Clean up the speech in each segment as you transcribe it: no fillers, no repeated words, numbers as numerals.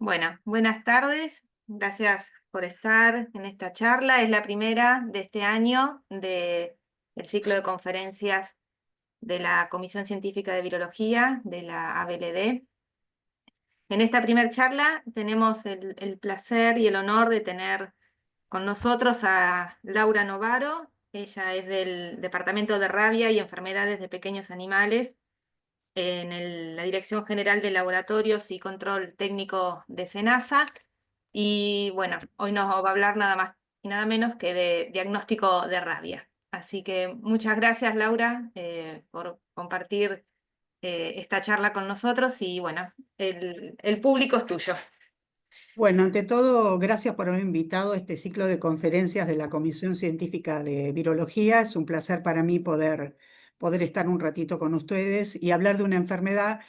Bueno, buenas tardes. Gracias por estar en esta charla. Es la primera de este año del ciclo de conferencias de la Comisión Científica de Virología de la ABLD. En esta primera charla tenemos el placer y el honor de tener con nosotros a Laura Novaro. Ella es del Departamento de Rabia y Enfermedades de Pequeños Animales en la Dirección General de Laboratorios y Control Técnico de SENASA. Y bueno, hoy nos va a hablar nada más y nada menos que de diagnóstico de rabia. Así que muchas gracias, Laura, por compartir esta charla con nosotros y bueno, el público es tuyo. Bueno, ante todo, gracias por haber invitado a este ciclo de conferencias de la Comisión Científica de Virología. Es un placer para mí poder estar un ratito con ustedes y hablar de una enfermedad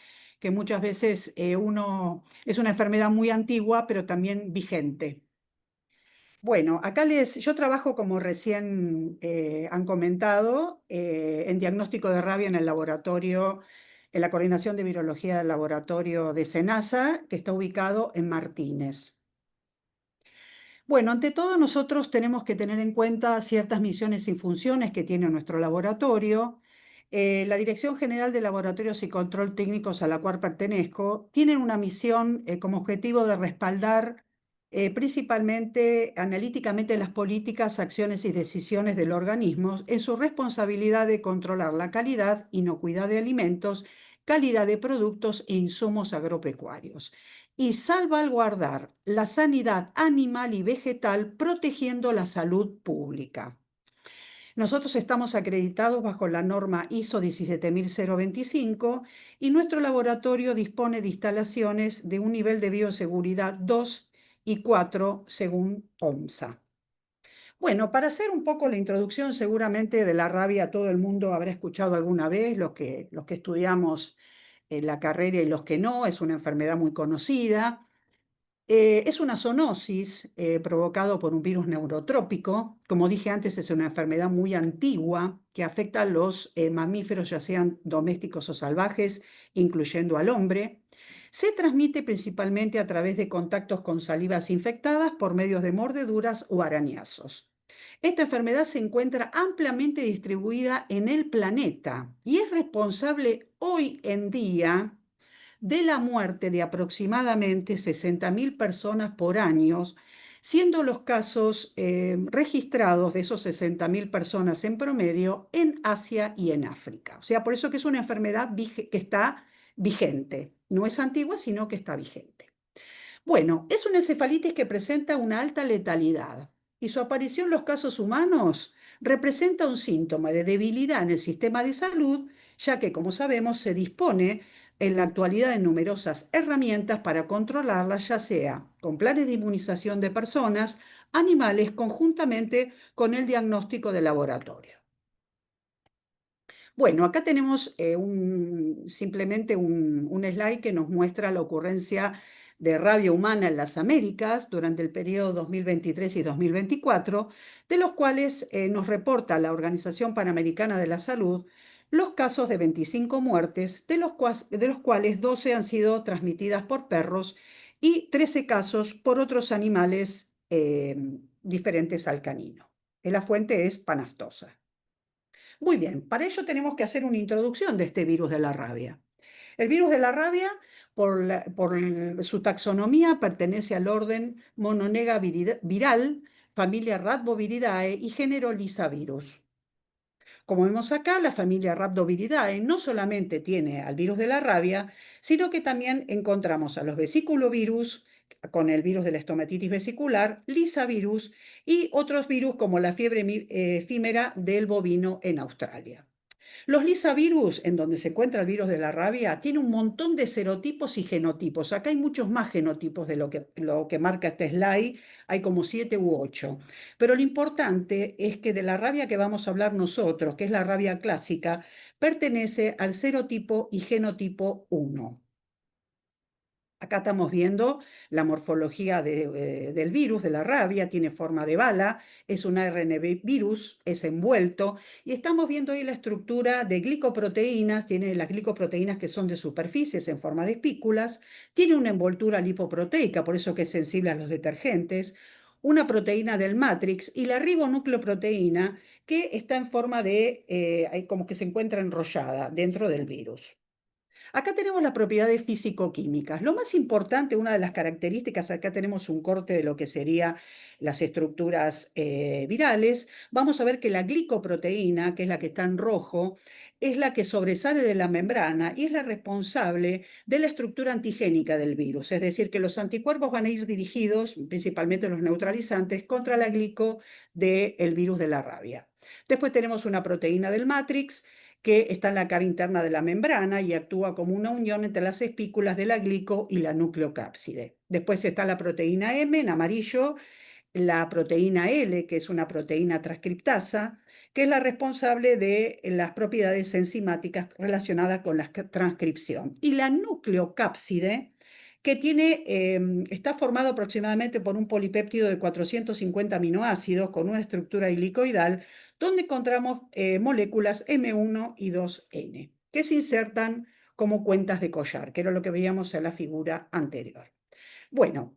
que muchas veces es una enfermedad muy antigua, pero también vigente. Bueno, yo trabajo, como recién han comentado, en diagnóstico de rabia en el laboratorio, en la Coordinación de Virología del Laboratorio de SENASA, que está ubicado en Martínez. Bueno, ante todo nosotros tenemos que tener en cuenta ciertas misiones y funciones que tiene nuestro laboratorio. La Dirección General de Laboratorios y Control Técnicos, a la cual pertenezco, tienen una misión como objetivo de respaldar principalmente analíticamente las políticas, acciones y decisiones del organismo en su responsabilidad de controlar la calidad, inocuidad de alimentos, calidad de productos e insumos agropecuarios y salvaguardar la sanidad animal y vegetal protegiendo la salud pública. Nosotros estamos acreditados bajo la norma ISO 17025 y nuestro laboratorio dispone de instalaciones de un nivel de bioseguridad 2 y 4 según OMSA. Bueno, para hacer un poco la introducción, seguramente de la rabia todo el mundo habrá escuchado alguna vez, los que estudiamos la carrera y los que no, es una enfermedad muy conocida. Es una zoonosis provocado por un virus neurotrópico. Como dije antes, es una enfermedad muy antigua que afecta a los mamíferos, ya sean domésticos o salvajes, incluyendo al hombre. Se transmite principalmente a través de contactos con salivas infectadas por medios de mordeduras o arañazos. Esta enfermedad se encuentra ampliamente distribuida en el planeta y es responsable hoy en día de la muerte de aproximadamente 60.000 personas por año, siendo los casos registrados de esos 60.000 personas en promedio en Asia y en África. O sea, por eso que es una enfermedad que está vigente. No es antigua, sino que está vigente. Bueno, es una encefalitis que presenta una alta letalidad y su aparición en los casos humanos representa un síntoma de debilidad en el sistema de salud, ya que, como sabemos, se dispone en la actualidad de numerosas herramientas para controlarla, ya sea con planes de inmunización de personas, animales, conjuntamente con el diagnóstico de laboratorio. Bueno, acá tenemos simplemente un slide que nos muestra la ocurrencia de rabia humana en las Américas durante el periodo 2023 y 2024, de los cuales nos reporta la Organización Panamericana de la Salud los casos de 25 muertes, de los cuales 12 han sido transmitidas por perros y 13 casos por otros animales diferentes al canino. La fuente es panaftosa. Muy bien, para ello tenemos que hacer una introducción de este virus de la rabia. El virus de la rabia, por su taxonomía, pertenece al orden Mononega viral, familia Rhabdoviridae y género Lyssavirus. Como vemos acá, la familia Rhabdoviridae no solamente tiene al virus de la rabia, sino que también encontramos a los vesiculovirus, con el virus de la estomatitis vesicular, Lyssavirus y otros virus como la fiebre efímera del bovino en Australia. Los lisavirus, en donde se encuentra el virus de la rabia, tiene un montón de serotipos y genotipos. Acá hay muchos más genotipos de lo que marca este slide, hay como 7 u 8. Pero lo importante es que de la rabia que vamos a hablar nosotros, que es la rabia clásica, pertenece al serotipo y genotipo 1. Acá estamos viendo la morfología del virus, de la rabia, tiene forma de bala, es un ARN virus, es envuelto, y estamos viendo ahí la estructura de glicoproteínas, tiene las glicoproteínas que son de superficies en forma de espículas, tiene una envoltura lipoproteica, por eso que es sensible a los detergentes, una proteína del matrix y la ribonucleoproteína que está en forma de, como que se encuentra enrollada dentro del virus. Acá tenemos las propiedades físico-químicas. Lo más importante, una de las características, acá tenemos un corte de lo que serían las estructuras virales. Vamos a ver que la glicoproteína, que es la que está en rojo, es la que sobresale de la membrana y es la responsable de la estructura antigénica del virus. Es decir, que los anticuerpos van a ir dirigidos, principalmente los neutralizantes, contra la glico del virus de la rabia. Después tenemos una proteína del matrix, que está en la cara interna de la membrana y actúa como una unión entre las espículas de la glico y la nucleocápside. Después está la proteína M en amarillo, la proteína L, que es una proteína transcriptasa, que es la responsable de las propiedades enzimáticas relacionadas con la transcripción. Y la nucleocápside, que está formado aproximadamente por un polipéptido de 450 aminoácidos con una estructura helicoidal, donde encontramos moléculas M1 y 2N, que se insertan como cuentas de collar, que era lo que veíamos en la figura anterior. Bueno,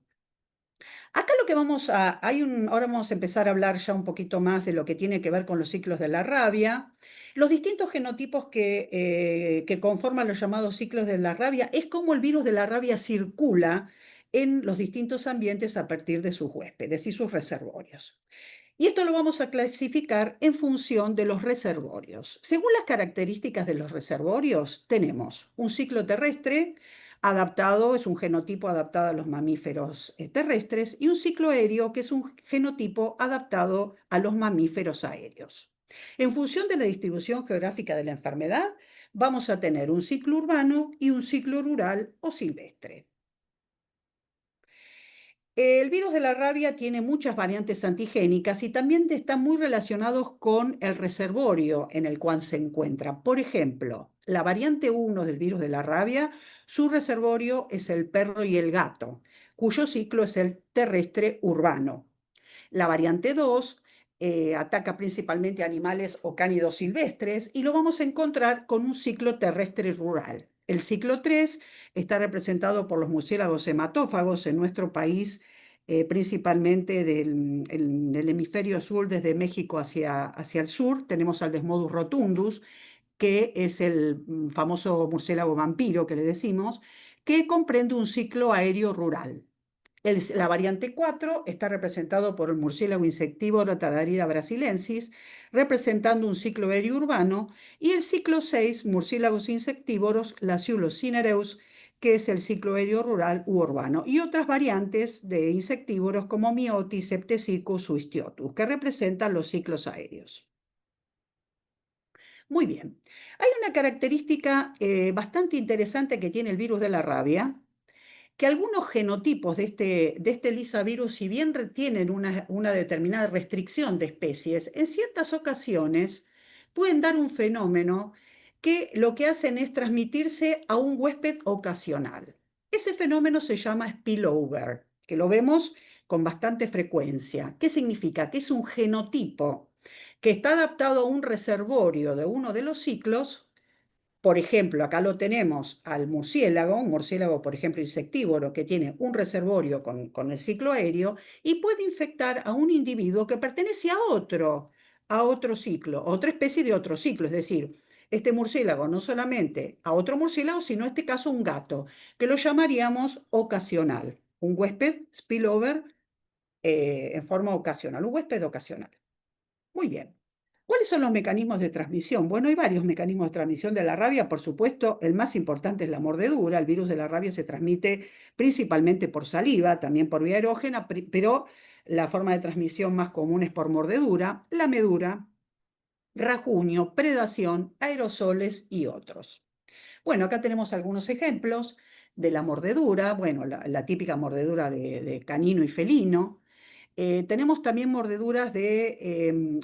acá lo que ahora vamos a empezar a hablar ya un poquito más de lo que tiene que ver con los ciclos de la rabia. Los distintos genotipos que conforman los llamados ciclos de la rabia es cómo el virus de la rabia circula en los distintos ambientes a partir de sus huéspedes y sus reservorios. Y esto lo vamos a clasificar en función de los reservorios. Según las características de los reservorios, tenemos un ciclo terrestre adaptado, es un genotipo adaptado a los mamíferos terrestres, y un ciclo aéreo, que es un genotipo adaptado a los mamíferos aéreos. En función de la distribución geográfica de la enfermedad, vamos a tener un ciclo urbano y un ciclo rural o silvestre. El virus de la rabia tiene muchas variantes antigénicas y también están muy relacionados con el reservorio en el cual se encuentra. Por ejemplo, la variante 1 del virus de la rabia, su reservorio es el perro y el gato, cuyo ciclo es el terrestre urbano. La variante 2 ataca principalmente a animales o cánidos silvestres y lo vamos a encontrar con un ciclo terrestre rural. El ciclo 3 está representado por los murciélagos hematófagos en nuestro país, principalmente en el hemisferio sur, desde México hacia el sur. Tenemos al Desmodus rotundus, que es el famoso murciélago vampiro que le decimos, que comprende un ciclo aéreo rural. La variante 4 está representado por el murciélago insectívoro Tadarira brasilensis, representando un ciclo aéreo urbano, y el ciclo 6, murciélagos insectívoros Lasiulus cinereus, que es el ciclo aéreo rural u urbano, y otras variantes de insectívoros como Myotis, Septecicus o Histiotus, que representan los ciclos aéreos. Muy bien. Hay una característica bastante interesante que tiene el virus de la rabia, que algunos genotipos de este lisavirus, si bien tienen una determinada restricción de especies, en ciertas ocasiones pueden dar un fenómeno que lo que hacen es transmitirse a un huésped ocasional. Ese fenómeno se llama spillover, que lo vemos con bastante frecuencia. ¿Qué significa? Que es un genotipo que está adaptado a un reservorio de uno de los ciclos. Por ejemplo, acá lo tenemos al murciélago, un murciélago, por ejemplo, insectívoro, que tiene un reservorio con el ciclo aéreo y puede infectar a un individuo que pertenece a otro ciclo, a otra especie de otro ciclo. Es decir, este murciélago no solamente a otro murciélago, sino en este caso un gato, que lo llamaríamos ocasional, un huésped spillover en forma ocasional, un huésped ocasional. Muy bien. ¿Cuáles son los mecanismos de transmisión? Bueno, hay varios mecanismos de transmisión de la rabia. Por supuesto, el más importante es la mordedura. El virus de la rabia se transmite principalmente por saliva, también por vía aerógena, pero la forma de transmisión más común es por mordedura, lamedura, rajuño, predación, aerosoles y otros. Bueno, acá tenemos algunos ejemplos de la mordedura. Bueno, la típica mordedura de canino y felino. Tenemos también mordeduras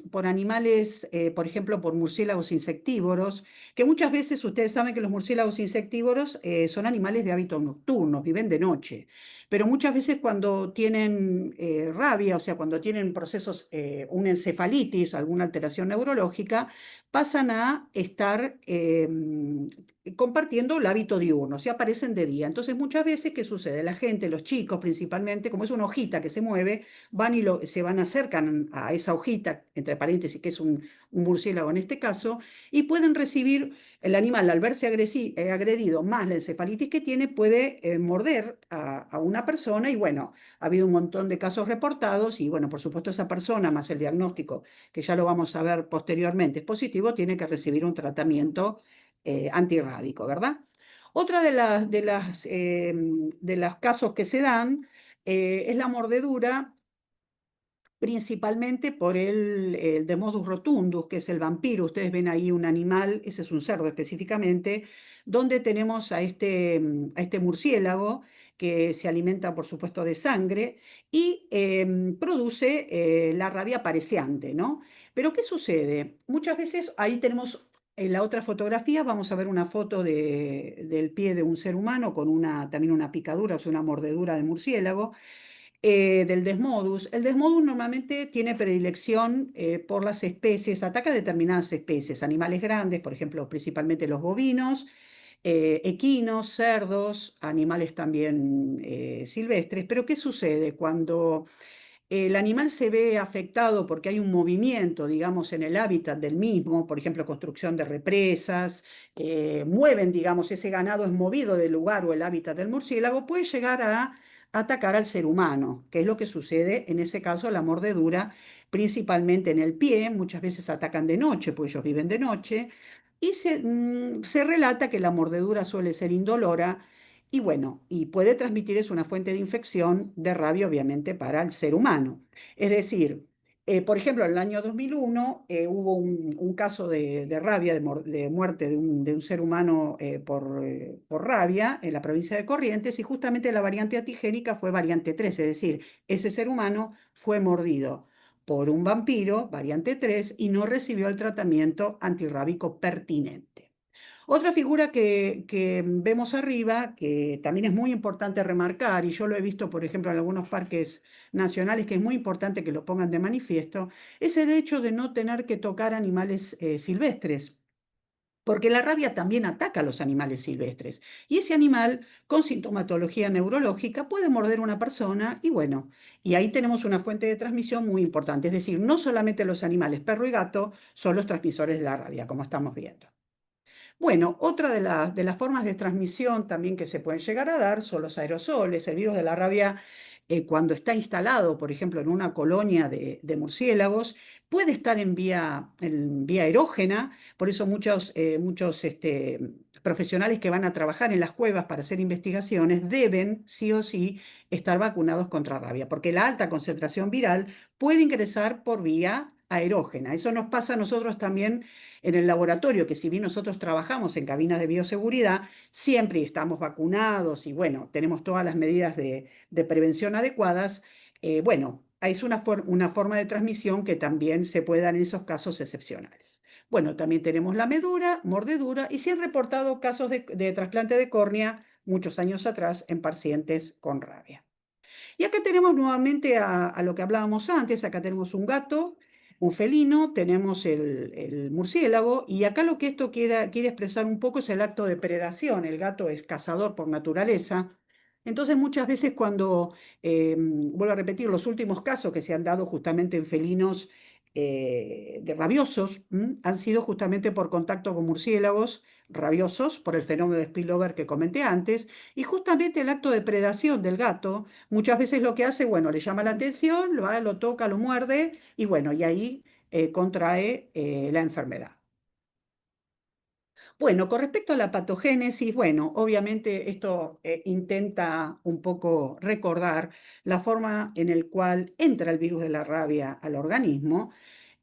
por animales, por ejemplo, por murciélagos insectívoros, que muchas veces ustedes saben que los murciélagos insectívoros son animales de hábitos nocturnos, viven de noche, pero muchas veces cuando tienen rabia, o sea, cuando tienen procesos, una encefalitis, alguna alteración neurológica, pasan a estar compartiendo el hábito diurno, o sea, aparecen de día. Entonces, muchas veces, ¿qué sucede? La gente, los chicos principalmente, como es una hojita que se mueve, van y se van, acercan a esa hojita, entre paréntesis, que es un murciélago en este caso, y pueden recibir, el animal al verse agredido, más la encefalitis que tiene, puede morder a una persona y bueno, ha habido un montón de casos reportados y bueno, por supuesto esa persona, más el diagnóstico, que ya lo vamos a ver posteriormente, es positivo, tiene que recibir un tratamiento antirrábico, ¿verdad? Otra de los casos que se dan es la mordedura principalmente por el Demodus rotundus, que es el vampiro. Ustedes ven ahí un animal, ese es un cerdo específicamente, donde tenemos a este murciélago que se alimenta, por supuesto, de sangre y produce la rabia pareciante, ¿no? Pero ¿qué sucede? Muchas veces ahí tenemos... En la otra fotografía vamos a ver una foto del pie de un ser humano con también una picadura, o sea, una mordedura de murciélago del Desmodus. El Desmodus normalmente tiene predilección por las especies, ataca determinadas especies, animales grandes, por ejemplo, principalmente los bovinos, equinos, cerdos, animales también silvestres. Pero ¿qué sucede cuando el animal se ve afectado porque hay un movimiento, digamos, en el hábitat del mismo, por ejemplo, construcción de represas, mueven, digamos, ese ganado es movido del lugar o el hábitat del murciélago, puede llegar a atacar al ser humano, que es lo que sucede en ese caso, la mordedura, principalmente en el pie, muchas veces atacan de noche, pues ellos viven de noche, y se relata que la mordedura suele ser indolora y bueno, y puede transmitir es una fuente de infección de rabia, obviamente, para el ser humano. Es decir, por ejemplo, en el año 2001 hubo un caso de rabia, de muerte de un ser humano por rabia en la provincia de Corrientes y justamente la variante antigénica fue variante 3, es decir, ese ser humano fue mordido por un vampiro, variante 3, y no recibió el tratamiento antirrábico pertinente. Otra figura que vemos arriba, que también es muy importante remarcar, y yo lo he visto, por ejemplo, en algunos parques nacionales, que es muy importante que lo pongan de manifiesto, es el hecho de no tener que tocar animales silvestres. Porque la rabia también ataca a los animales silvestres. Y ese animal con sintomatología neurológica puede morder a una persona y bueno, y ahí tenemos una fuente de transmisión muy importante. Es decir, no solamente los animales perro y gato son los transmisores de la rabia, como estamos viendo. Bueno, otra de las formas de transmisión también que se pueden llegar a dar son los aerosoles. El virus de la rabia, cuando está instalado, por ejemplo, en una colonia de murciélagos, puede estar en vía aerógena. Por eso muchos profesionales que van a trabajar en las cuevas para hacer investigaciones deben, sí o sí, estar vacunados contra rabia, porque la alta concentración viral puede ingresar por vía aerógena. Eso nos pasa a nosotros también en el laboratorio, que si bien nosotros trabajamos en cabinas de bioseguridad, siempre estamos vacunados y bueno, tenemos todas las medidas de prevención adecuadas, bueno, es una forma de transmisión que también se puede dar en esos casos excepcionales. Bueno, también tenemos la mordedura y se han reportado casos de trasplante de córnea muchos años atrás en pacientes con rabia. Y acá tenemos nuevamente a lo que hablábamos antes, acá tenemos un gato, un felino, tenemos el murciélago, y acá lo que esto quiere expresar un poco es el acto de predación. El gato es cazador por naturaleza. Entonces muchas veces cuando, vuelvo a repetir, los últimos casos que se han dado justamente en felinos de rabiosos, han sido justamente por contacto con murciélagos rabiosos, por el fenómeno de spillover que comenté antes, y justamente el acto de predación del gato muchas veces lo que hace, bueno, le llama la atención, lo toca, lo muerde y bueno, y ahí contrae la enfermedad. Bueno, con respecto a la patogénesis, bueno, obviamente esto intenta un poco recordar la forma en la cual entra el virus de la rabia al organismo.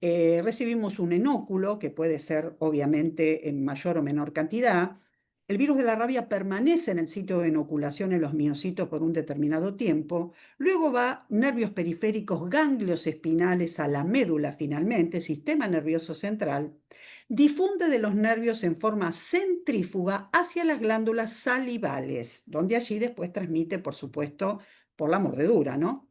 Recibimos un inóculo que puede ser obviamente en mayor o menor cantidad. el virus de la rabia permanece en el sitio de inoculación en los miocitos por un determinado tiempo, luego va nervios periféricos, ganglios espinales a la médula finalmente, sistema nervioso central, difunde de los nervios en forma centrífuga hacia las glándulas salivales, donde allí después transmite, por supuesto, por la mordedura, ¿no?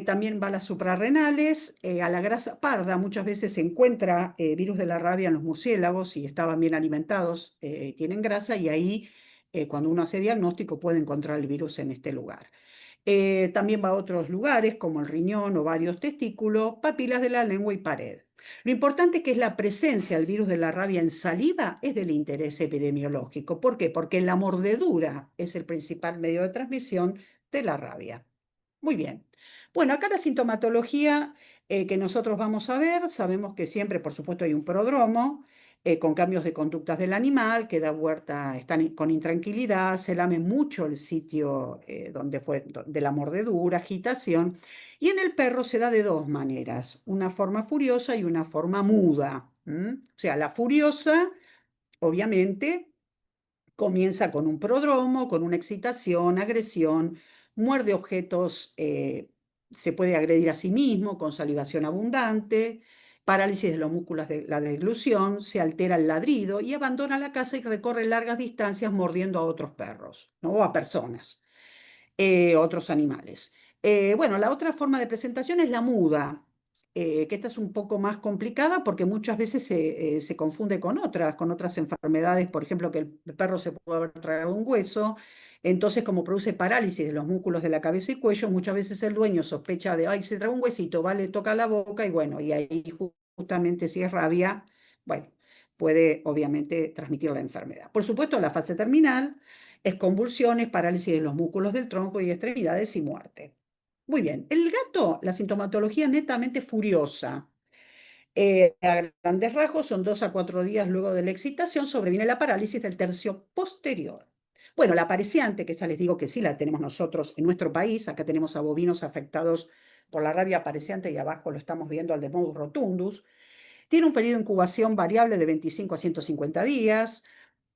También va a las suprarrenales, a la grasa parda. Muchas veces se encuentra virus de la rabia en los murciélagos y estaban bien alimentados, tienen grasa y ahí cuando uno hace diagnóstico puede encontrar el virus en este lugar. También va a otros lugares como el riñón, ovarios, testículos, papilas de la lengua y pared. Lo importante que es la presencia del virus de la rabia en saliva es del interés epidemiológico. ¿Por qué? Porque la mordedura es el principal medio de transmisión de la rabia. Muy bien. Bueno, acá la sintomatología que nosotros vamos a ver, sabemos que siempre, por supuesto, hay un prodromo con cambios de conductas del animal, que da vuelta, están con intranquilidad, se lame mucho el sitio donde fue de la mordedura, agitación, y en el perro se da de dos maneras, una forma furiosa y una forma muda. O sea, la furiosa, obviamente, comienza con un prodromo, con una excitación, agresión, muerde objetos, se puede agredir a sí mismo con salivación abundante, parálisis de los músculos de la deglución, se altera el ladrido y abandona la casa y recorre largas distancias mordiendo a otros perros, ¿no? O a personas, otros animales. Bueno, la otra forma de presentación es la muda, que esta es un poco más complicada porque muchas veces se confunde con otras enfermedades, por ejemplo, que el perro se puede haber tragado un hueso, entonces como produce parálisis de los músculos de la cabeza y cuello, muchas veces el dueño sospecha de, ay, se tragó un huesito, va, le toca la boca y bueno, y ahí justamente si es rabia, bueno, puede obviamente transmitir la enfermedad. Por supuesto, la fase terminal es convulsiones, parálisis de los músculos del tronco y extremidades y muerte. Muy bien, el gato, la sintomatología netamente furiosa. A grandes rasgos, son 2 a 4 días luego de la excitación, sobreviene la parálisis del tercio posterior. Bueno, la apareciante, que ya les digo que sí la tenemos nosotros en nuestro país, acá tenemos a bovinos afectados por la rabia apareciante y abajo lo estamos viendo al de modus rotundus, tiene un periodo de incubación variable de 25 a 150 días,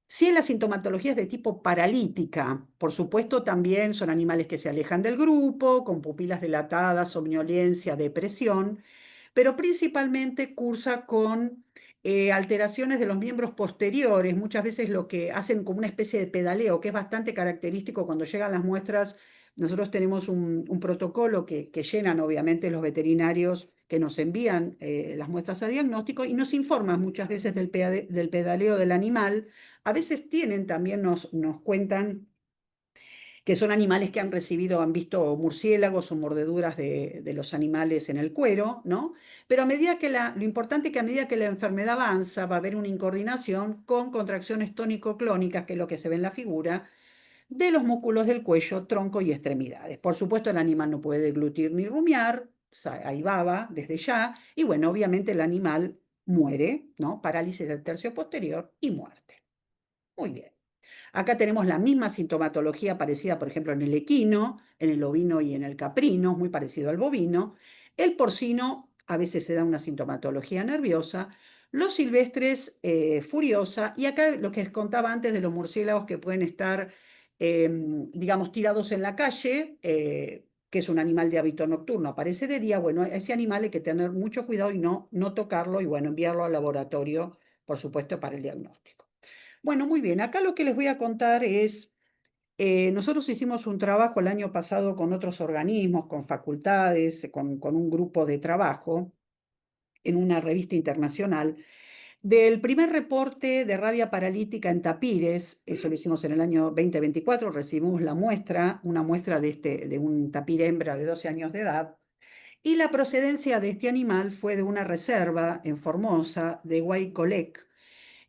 si la sintomatología es de tipo paralítica, por supuesto también son animales que se alejan del grupo, con pupilas dilatadas, somnolencia, depresión, pero principalmente cursa con alteraciones de los miembros posteriores, muchas veces lo que hacen como una especie de pedaleo, que es bastante característico cuando llegan las muestras. Nosotros tenemos un protocolo que llenan obviamente los veterinarios que nos envían las muestras a diagnóstico y nos informan muchas veces del pedaleo del animal. A veces tienen, también nos cuentan que son animales que han recibido, han visto murciélagos o mordeduras de los animales en el cuero, ¿no? Pero a medida que lo importante es que a medida que la enfermedad avanza va a haber una incoordinación con contracciones tónico-clónicas, que es lo que se ve en la figura, de los músculos del cuello, tronco y extremidades. Por supuesto, el animal no puede deglutir ni rumiar, hay baba desde ya, y bueno, obviamente el animal muere, ¿no? Parálisis del tercio posterior y muerte. Muy bien. Acá tenemos la misma sintomatología parecida, por ejemplo, en el equino, en el ovino y en el caprino, muy parecido al bovino. El porcino a veces se da una sintomatología nerviosa. Los silvestres, furiosa. Y acá lo que les contaba antes de los murciélagos que pueden estar, digamos, tirados en la calle, que es un animal de hábito nocturno, aparece de día. Bueno, a ese animal hay que tener mucho cuidado y no tocarlo y, bueno, enviarlo al laboratorio, por supuesto, para el diagnóstico. Bueno, muy bien. Acá lo que les voy a contar es, nosotros hicimos un trabajo el año pasado con otros organismos, con facultades, con un grupo de trabajo en una revista internacional, del primer reporte de rabia paralítica en tapires. Eso lo hicimos en el año 2024, recibimos la muestra, una muestra de un tapir hembra de 12 años de edad, y la procedencia de este animal fue de una reserva en Formosa, de Guaycolec.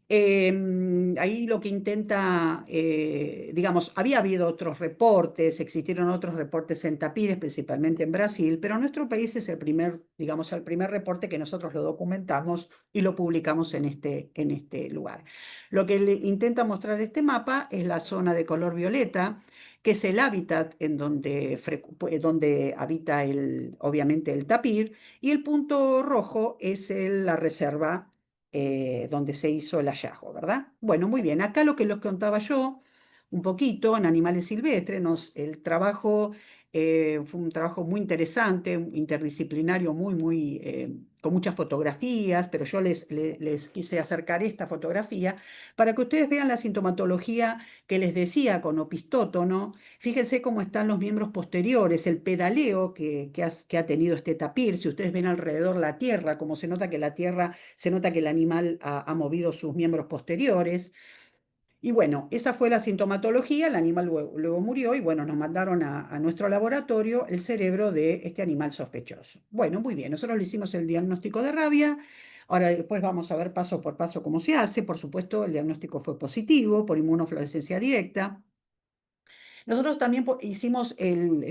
Ahí lo que intenta, digamos, había habido otros reportes, existieron otros reportes en tapires, principalmente en Brasil, pero nuestro país es el primer, digamos, el primer reporte que nosotros lo documentamos y lo publicamos en este lugar. Lo que intenta mostrar este mapa es la zona de color violeta, que es el hábitat en donde habita obviamente el tapir, y el punto rojo es la reserva donde se hizo el hallazgo, ¿verdad? Bueno, muy bien. Acá lo que les contaba yo, un poquito en animales silvestres, el trabajo fue un trabajo muy interesante, interdisciplinario, con muchas fotografías, pero yo les quise acercar esta fotografía para que ustedes vean la sintomatología que les decía con opistótono. Fíjense cómo están los miembros posteriores, el pedaleo que ha tenido este tapir. Si ustedes ven alrededor la tierra, como se nota que la tierra, se nota que el animal ha movido sus miembros posteriores. Y bueno, esa fue la sintomatología, el animal luego murió y bueno, nos mandaron a nuestro laboratorio el cerebro de este animal sospechoso. Bueno, muy bien, nosotros le hicimos el diagnóstico de rabia, ahora después vamos a ver paso por paso cómo se hace, por supuesto el diagnóstico fue positivo por inmunofluorescencia directa. Nosotros también hicimos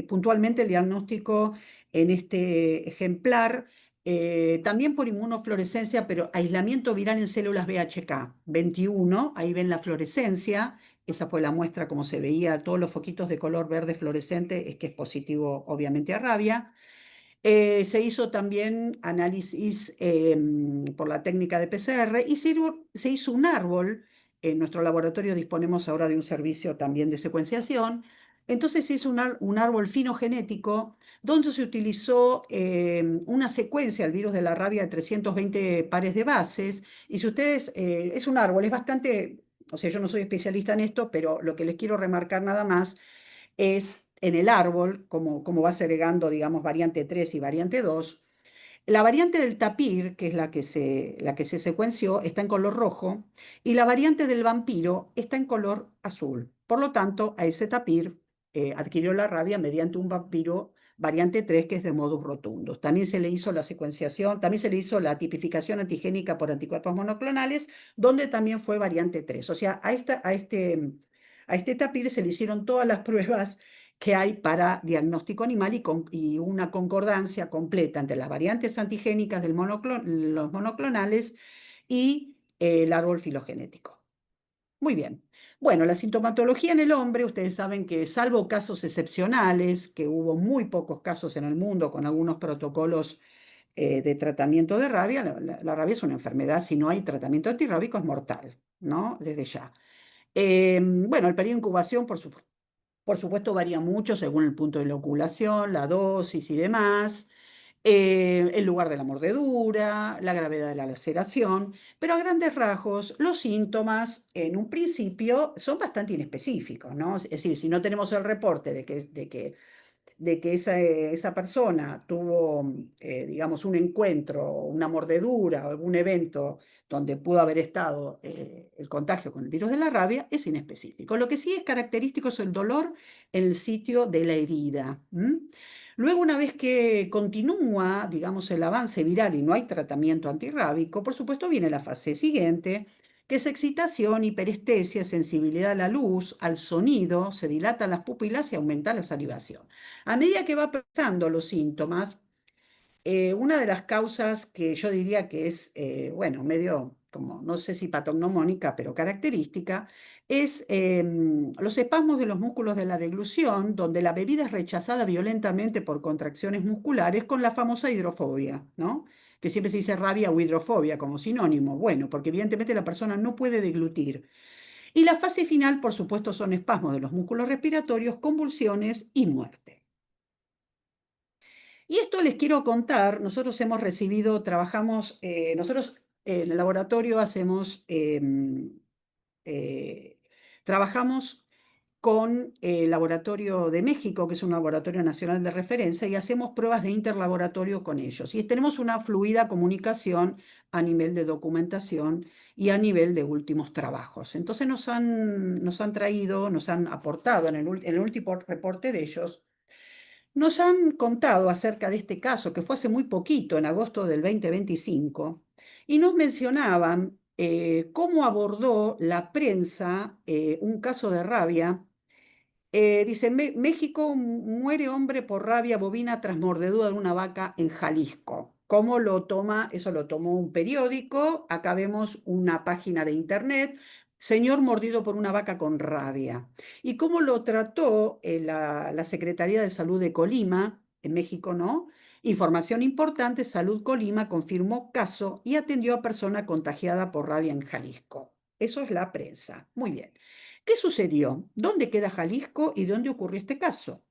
puntualmente el diagnóstico en este ejemplar, también por inmunofluorescencia, pero aislamiento viral en células BHK 21, ahí ven la fluorescencia, esa fue la muestra como se veía, todos los foquitos de color verde fluorescente, es que es positivo obviamente a rabia. Se hizo también análisis por la técnica de PCR y se hizo un árbol. En nuestro laboratorio disponemos ahora de un servicio también de secuenciación. Entonces se hizo un árbol finogenético donde se utilizó una secuencia del virus de la rabia de 320 pares de bases. Y si ustedes, es un árbol, es bastante, o sea, yo no soy especialista en esto, pero lo que les quiero remarcar nada más es en el árbol, como va segregando, digamos, variante 3 y variante 2. La variante del tapir, que es la que se secuenció, está en color rojo, y la variante del vampiro está en color azul. Por lo tanto, a ese tapir adquirió la rabia mediante un vampiro variante 3 que es de modus rotundus. También se le hizo la secuenciación, también se le hizo la tipificación antigénica por anticuerpos monoclonales, donde también fue variante 3. O sea, a este tapir se le hicieron todas las pruebas que hay para diagnóstico animal y una concordancia completa entre las variantes antigénicas de los monoclonales y el árbol filogenético. Muy bien. Bueno, la sintomatología en el hombre, ustedes saben que salvo casos excepcionales, que hubo muy pocos casos en el mundo con algunos protocolos de tratamiento de rabia, la rabia es una enfermedad, si no hay tratamiento antirrábico es mortal, ¿no? Desde ya. Bueno, el periodo de incubación, por supuesto, varía mucho según el punto de inoculación, la dosis y demás, el lugar de la mordedura, la gravedad de la laceración, pero a grandes rasgos los síntomas en un principio son bastante inespecíficos, ¿no? Es decir, si no tenemos el reporte de que esa persona tuvo, digamos, un encuentro, una mordedura o algún evento donde pudo haber estado el contagio con el virus de la rabia, es inespecífico. Lo que sí es característico es el dolor en el sitio de la herida. Luego, una vez que continúa, digamos, el avance viral y no hay tratamiento antirrábico, por supuesto viene la fase siguiente, que es excitación, hiperestesia, sensibilidad a la luz, al sonido, se dilatan las pupilas y aumenta la salivación. A medida que va pasando los síntomas, una de las causas que yo diría que es, bueno, medio como, no sé si patognomónica, pero característica, es los espasmos de los músculos de la deglución, donde la bebida es rechazada violentamente por contracciones musculares con la famosa hidrofobia, ¿no? Que siempre se dice rabia o hidrofobia como sinónimo. Bueno, porque evidentemente la persona no puede deglutir. Y la fase final, por supuesto, son espasmos de los músculos respiratorios, convulsiones y muerte. Y esto les quiero contar, nosotros hemos recibido, trabajamos, nosotros en el laboratorio eh, trabajamos con el Laboratorio de México, que es un laboratorio nacional de referencia, y hacemos pruebas de interlaboratorio con ellos. Y tenemos una fluida comunicación a nivel de documentación y a nivel de últimos trabajos. Entonces nos han traído, nos han aportado en el último reporte de ellos, nos han contado acerca de este caso, que fue hace muy poquito, en agosto del 2025, y nos mencionaban cómo abordó la prensa un caso de rabia. Dice, México muere hombre por rabia bovina tras mordedura de una vaca en Jalisco. ¿Cómo lo toma? Eso lo tomó un periódico. Acá vemos una página de internet. Señor mordido por una vaca con rabia. ¿Y cómo lo trató la Secretaría de Salud de Colima, en México, no? Información importante, Salud Colima confirmó caso y atendió a persona contagiada por rabia en Jalisco. Eso es la prensa. Muy bien. ¿Qué sucedió? ¿Dónde queda Jalisco y dónde ocurrió este caso?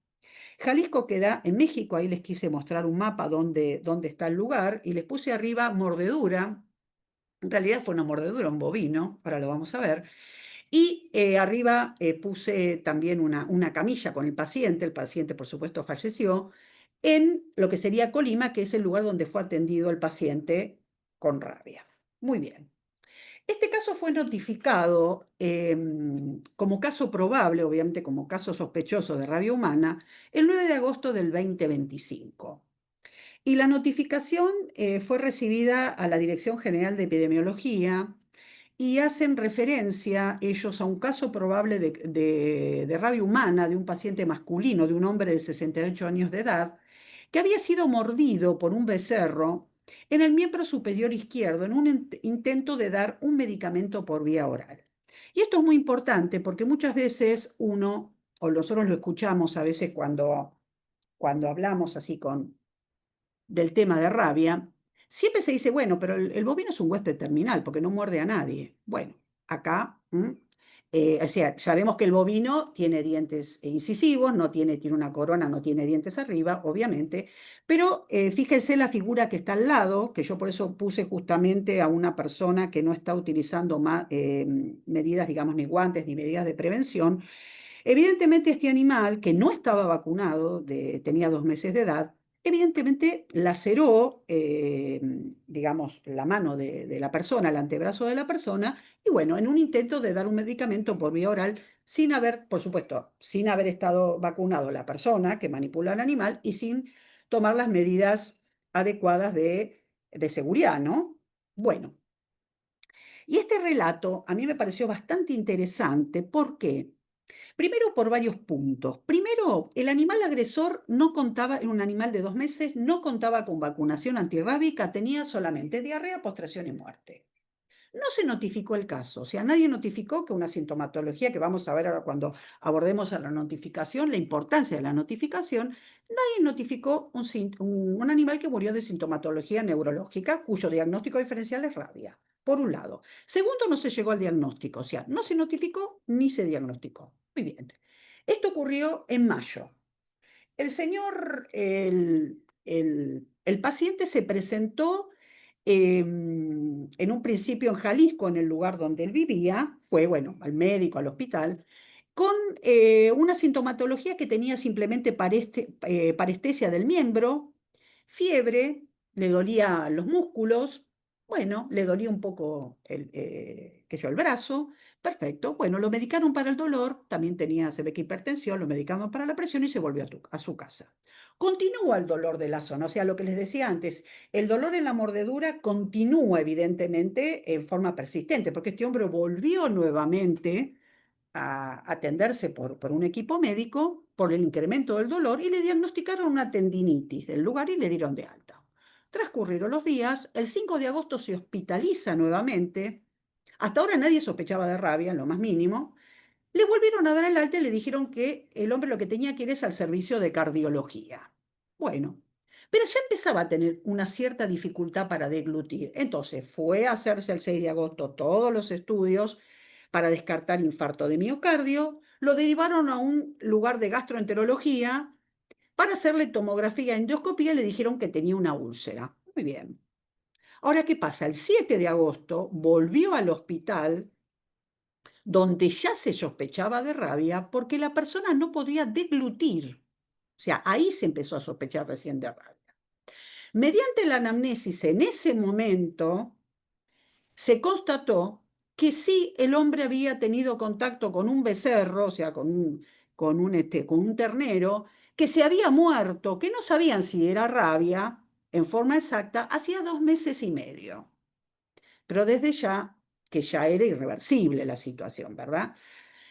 Jalisco queda en México, ahí les quise mostrar un mapa donde está el lugar y les puse arriba mordedura. En realidad fue una mordedura, un bovino, ahora lo vamos a ver. Y arriba puse también una camilla con el paciente por supuesto falleció, en lo que sería Colima, que es el lugar donde fue atendido el paciente con rabia. Muy bien. Este caso fue notificado como caso probable, obviamente como caso sospechoso de rabia humana, el 9 de agosto del 2025. Y la notificación fue recibida a la Dirección General de Epidemiología y hacen referencia ellos a un caso probable de rabia humana de un paciente masculino, de un hombre de 68 años de edad, que había sido mordido por un becerro en el miembro superior izquierdo en un intento de dar un medicamento por vía oral. Y esto es muy importante porque muchas veces uno, o nosotros lo escuchamos a veces cuando hablamos así del tema de rabia, siempre se dice, bueno, pero el bovino es un huésped terminal porque no muerde a nadie. Bueno, acá, o sea, sabemos que el bovino tiene dientes incisivos, tiene una corona, no tiene dientes arriba, obviamente, pero fíjense la figura que está al lado, que yo por eso puse justamente a una persona que no está utilizando medidas, digamos, ni guantes ni medidas de prevención. Evidentemente este animal, que no estaba vacunado, tenía 2 meses de edad, evidentemente laceró, digamos, la mano de la persona, el antebrazo de la persona, y bueno, en un intento de dar un medicamento por vía oral, sin haber, por supuesto, sin haber estado vacunado la persona que manipula al animal y sin tomar las medidas adecuadas de seguridad, ¿no? Bueno, y este relato a mí me pareció bastante interesante. ¿Por qué? Primero por varios puntos. Primero, el animal agresor no contaba, era un animal de 2 meses, no contaba con vacunación antirrábica, tenía solamente diarrea, postración y muerte. No se notificó el caso, o sea, nadie notificó que una sintomatología, que vamos a ver ahora cuando abordemos a la notificación, la importancia de la notificación, nadie notificó un animal que murió de sintomatología neurológica cuyo diagnóstico diferencial es rabia, por un lado. Segundo, no se llegó al diagnóstico, o sea, no se notificó ni se diagnosticó. Muy bien. Esto ocurrió en mayo. El señor, el paciente se presentó en un principio en Jalisco, en el lugar donde él vivía, fue, bueno, al médico, al hospital, con una sintomatología que tenía simplemente parestesia del miembro, fiebre, le dolía los músculos, bueno, le dolía un poco el brazo, perfecto. Bueno, lo medicaron para el dolor, también tenía, se ve que hipertensión, lo medicaron para la presión y se volvió a su casa. Continúa el dolor de la zona, o sea, lo que les decía antes, el dolor en la mordedura continúa evidentemente en forma persistente, porque este hombre volvió nuevamente a atenderse por un equipo médico por el incremento del dolor y le diagnosticaron una tendinitis del lugar y le dieron de alta. Transcurrieron los días, el 5 de agosto se hospitaliza nuevamente. Hasta ahora nadie sospechaba de rabia, en lo más mínimo. Le volvieron a dar el alta y le dijeron que el hombre lo que tenía que ir es al servicio de cardiología. Bueno, pero ya empezaba a tener una cierta dificultad para deglutir. Entonces fue a hacerse el 6 de agosto todos los estudios para descartar infarto de miocardio. Lo derivaron a un lugar de gastroenterología para hacerle tomografía endoscopía y le dijeron que tenía una úlcera. Muy bien. Ahora, ¿qué pasa? El 7 de agosto volvió al hospital donde ya se sospechaba de rabia porque la persona no podía deglutir. O sea, ahí se empezó a sospechar recién de rabia. Mediante la anamnesis en ese momento se constató que sí el hombre había tenido contacto con un becerro, o sea, con un ternero, que se había muerto, que no sabían si era rabia en forma exacta, hacía 2 meses y medio. Pero desde ya, que ya era irreversible la situación, ¿verdad?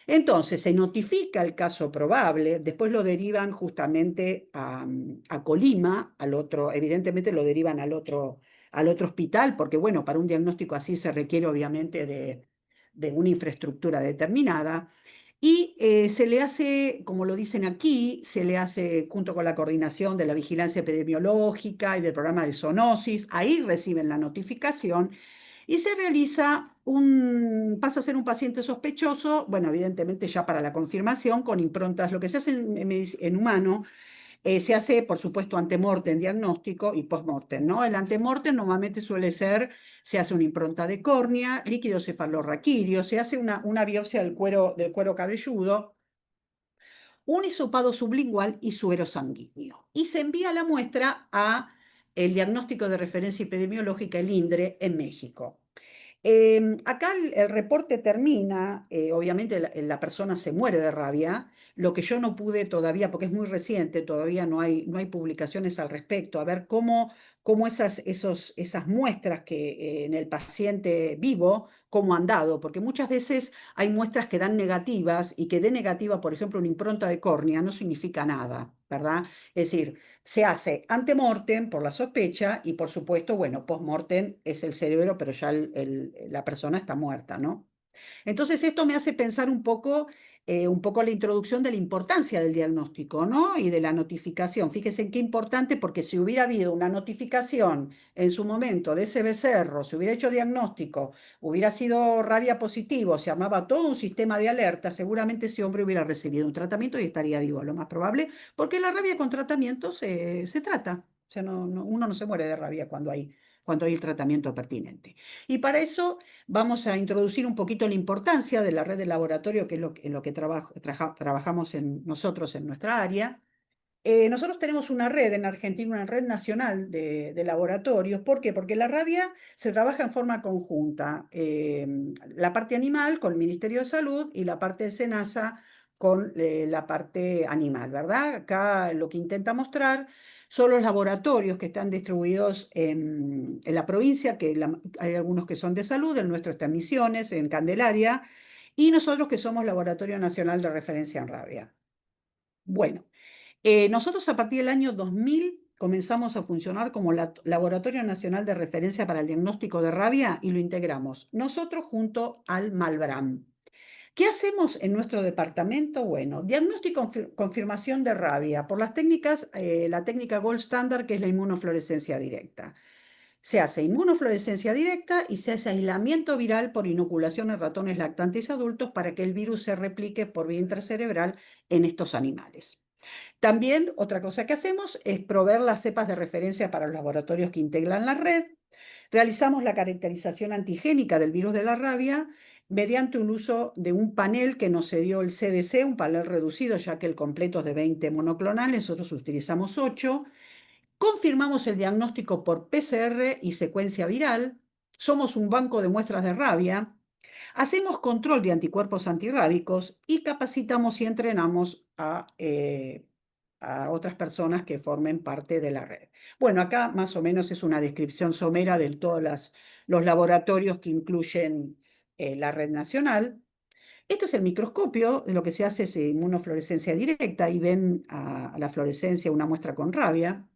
Entonces se notifica el caso probable, después lo derivan justamente a Colima, evidentemente lo derivan al otro hospital, porque bueno, para un diagnóstico así se requiere obviamente de una infraestructura determinada. Y se le hace, como lo dicen aquí, se le hace junto con la coordinación de la vigilancia epidemiológica y del programa de zoonosis, ahí reciben la notificación y se realiza pasa a ser un paciente sospechoso, bueno, evidentemente ya para la confirmación, con improntas, lo que se hace en humano, se hace, por supuesto, antemortem diagnóstico y postmortem, ¿no? El antemortem normalmente suele ser, se hace una impronta de córnea, líquido cefalorraquídeo, se hace una biopsia del cuero cabelludo, un hisopado sublingual y suero sanguíneo. Y se envía la muestra a el diagnóstico de referencia epidemiológica, el INDRE, en México. Acá el reporte termina, obviamente la persona se muere de rabia, lo que yo no pude todavía, porque es muy reciente, todavía no hay publicaciones al respecto, a ver cómo esas muestras que en el paciente vivo, cómo han dado, porque muchas veces hay muestras que dan negativas y que dé negativa, por ejemplo, una impronta de córnea no significa nada, ¿verdad? Es decir, se hace antemortem por la sospecha y por supuesto, bueno, postmortem es el cerebro, pero ya la persona está muerta, ¿no? Entonces esto me hace pensar un poco la introducción de la importancia del diagnóstico, ¿no? Y de la notificación. Fíjense qué importante, porque si hubiera habido una notificación en su momento de ese becerro, se hubiera hecho diagnóstico, hubiera sido rabia positivo, se armaba todo un sistema de alerta, seguramente ese hombre hubiera recibido un tratamiento y estaría vivo, lo más probable, porque la rabia con tratamiento se trata. O sea, uno no se muere de rabia cuando hay el tratamiento pertinente. Y para eso vamos a introducir un poquito la importancia de la red de laboratorio, que es en lo que trabajamos nosotros en nuestra área. Nosotros tenemos una red en Argentina, una red nacional de laboratorios. ¿Por qué? Porque la rabia se trabaja en forma conjunta. La parte animal con el Ministerio de Salud y la parte de SENASA con la parte animal, ¿verdad? Acá lo que intenta mostrar son los laboratorios que están distribuidos en la provincia, que hay algunos que son de salud, el nuestro está en Misiones, en Candelaria, y nosotros que somos Laboratorio Nacional de Referencia en Rabia. Bueno. Nosotros a partir del año 2000 comenzamos a funcionar como Laboratorio Nacional de Referencia para el Diagnóstico de Rabia y lo integramos nosotros junto al Malbram. ¿Qué hacemos en nuestro departamento? Bueno, diagnóstico y confirmación de rabia por las técnicas, la técnica Gold Standard, que es la inmunofluorescencia directa. Se hace inmunofluorescencia directa y se hace aislamiento viral por inoculación en ratones lactantes adultos para que el virus se replique por vía intracerebral en estos animales. También otra cosa que hacemos es proveer las cepas de referencia para los laboratorios que integran la red. Realizamos la caracterización antigénica del virus de la rabia mediante un uso de un panel que nos dio el CDC, un panel reducido, ya que el completo es de 20 monoclonales, nosotros utilizamos 8. Confirmamos el diagnóstico por PCR y secuencia viral. Somos un banco de muestras de rabia. Hacemos control de anticuerpos antirrábicos y capacitamos y entrenamos a otras personas que formen parte de la red. Bueno, acá más o menos es una descripción somera de todos los laboratorios que incluyen la red nacional. Este es el microscopio, de lo que se hace es inmunofluorescencia directa y ven a la fluorescencia una muestra con rabia.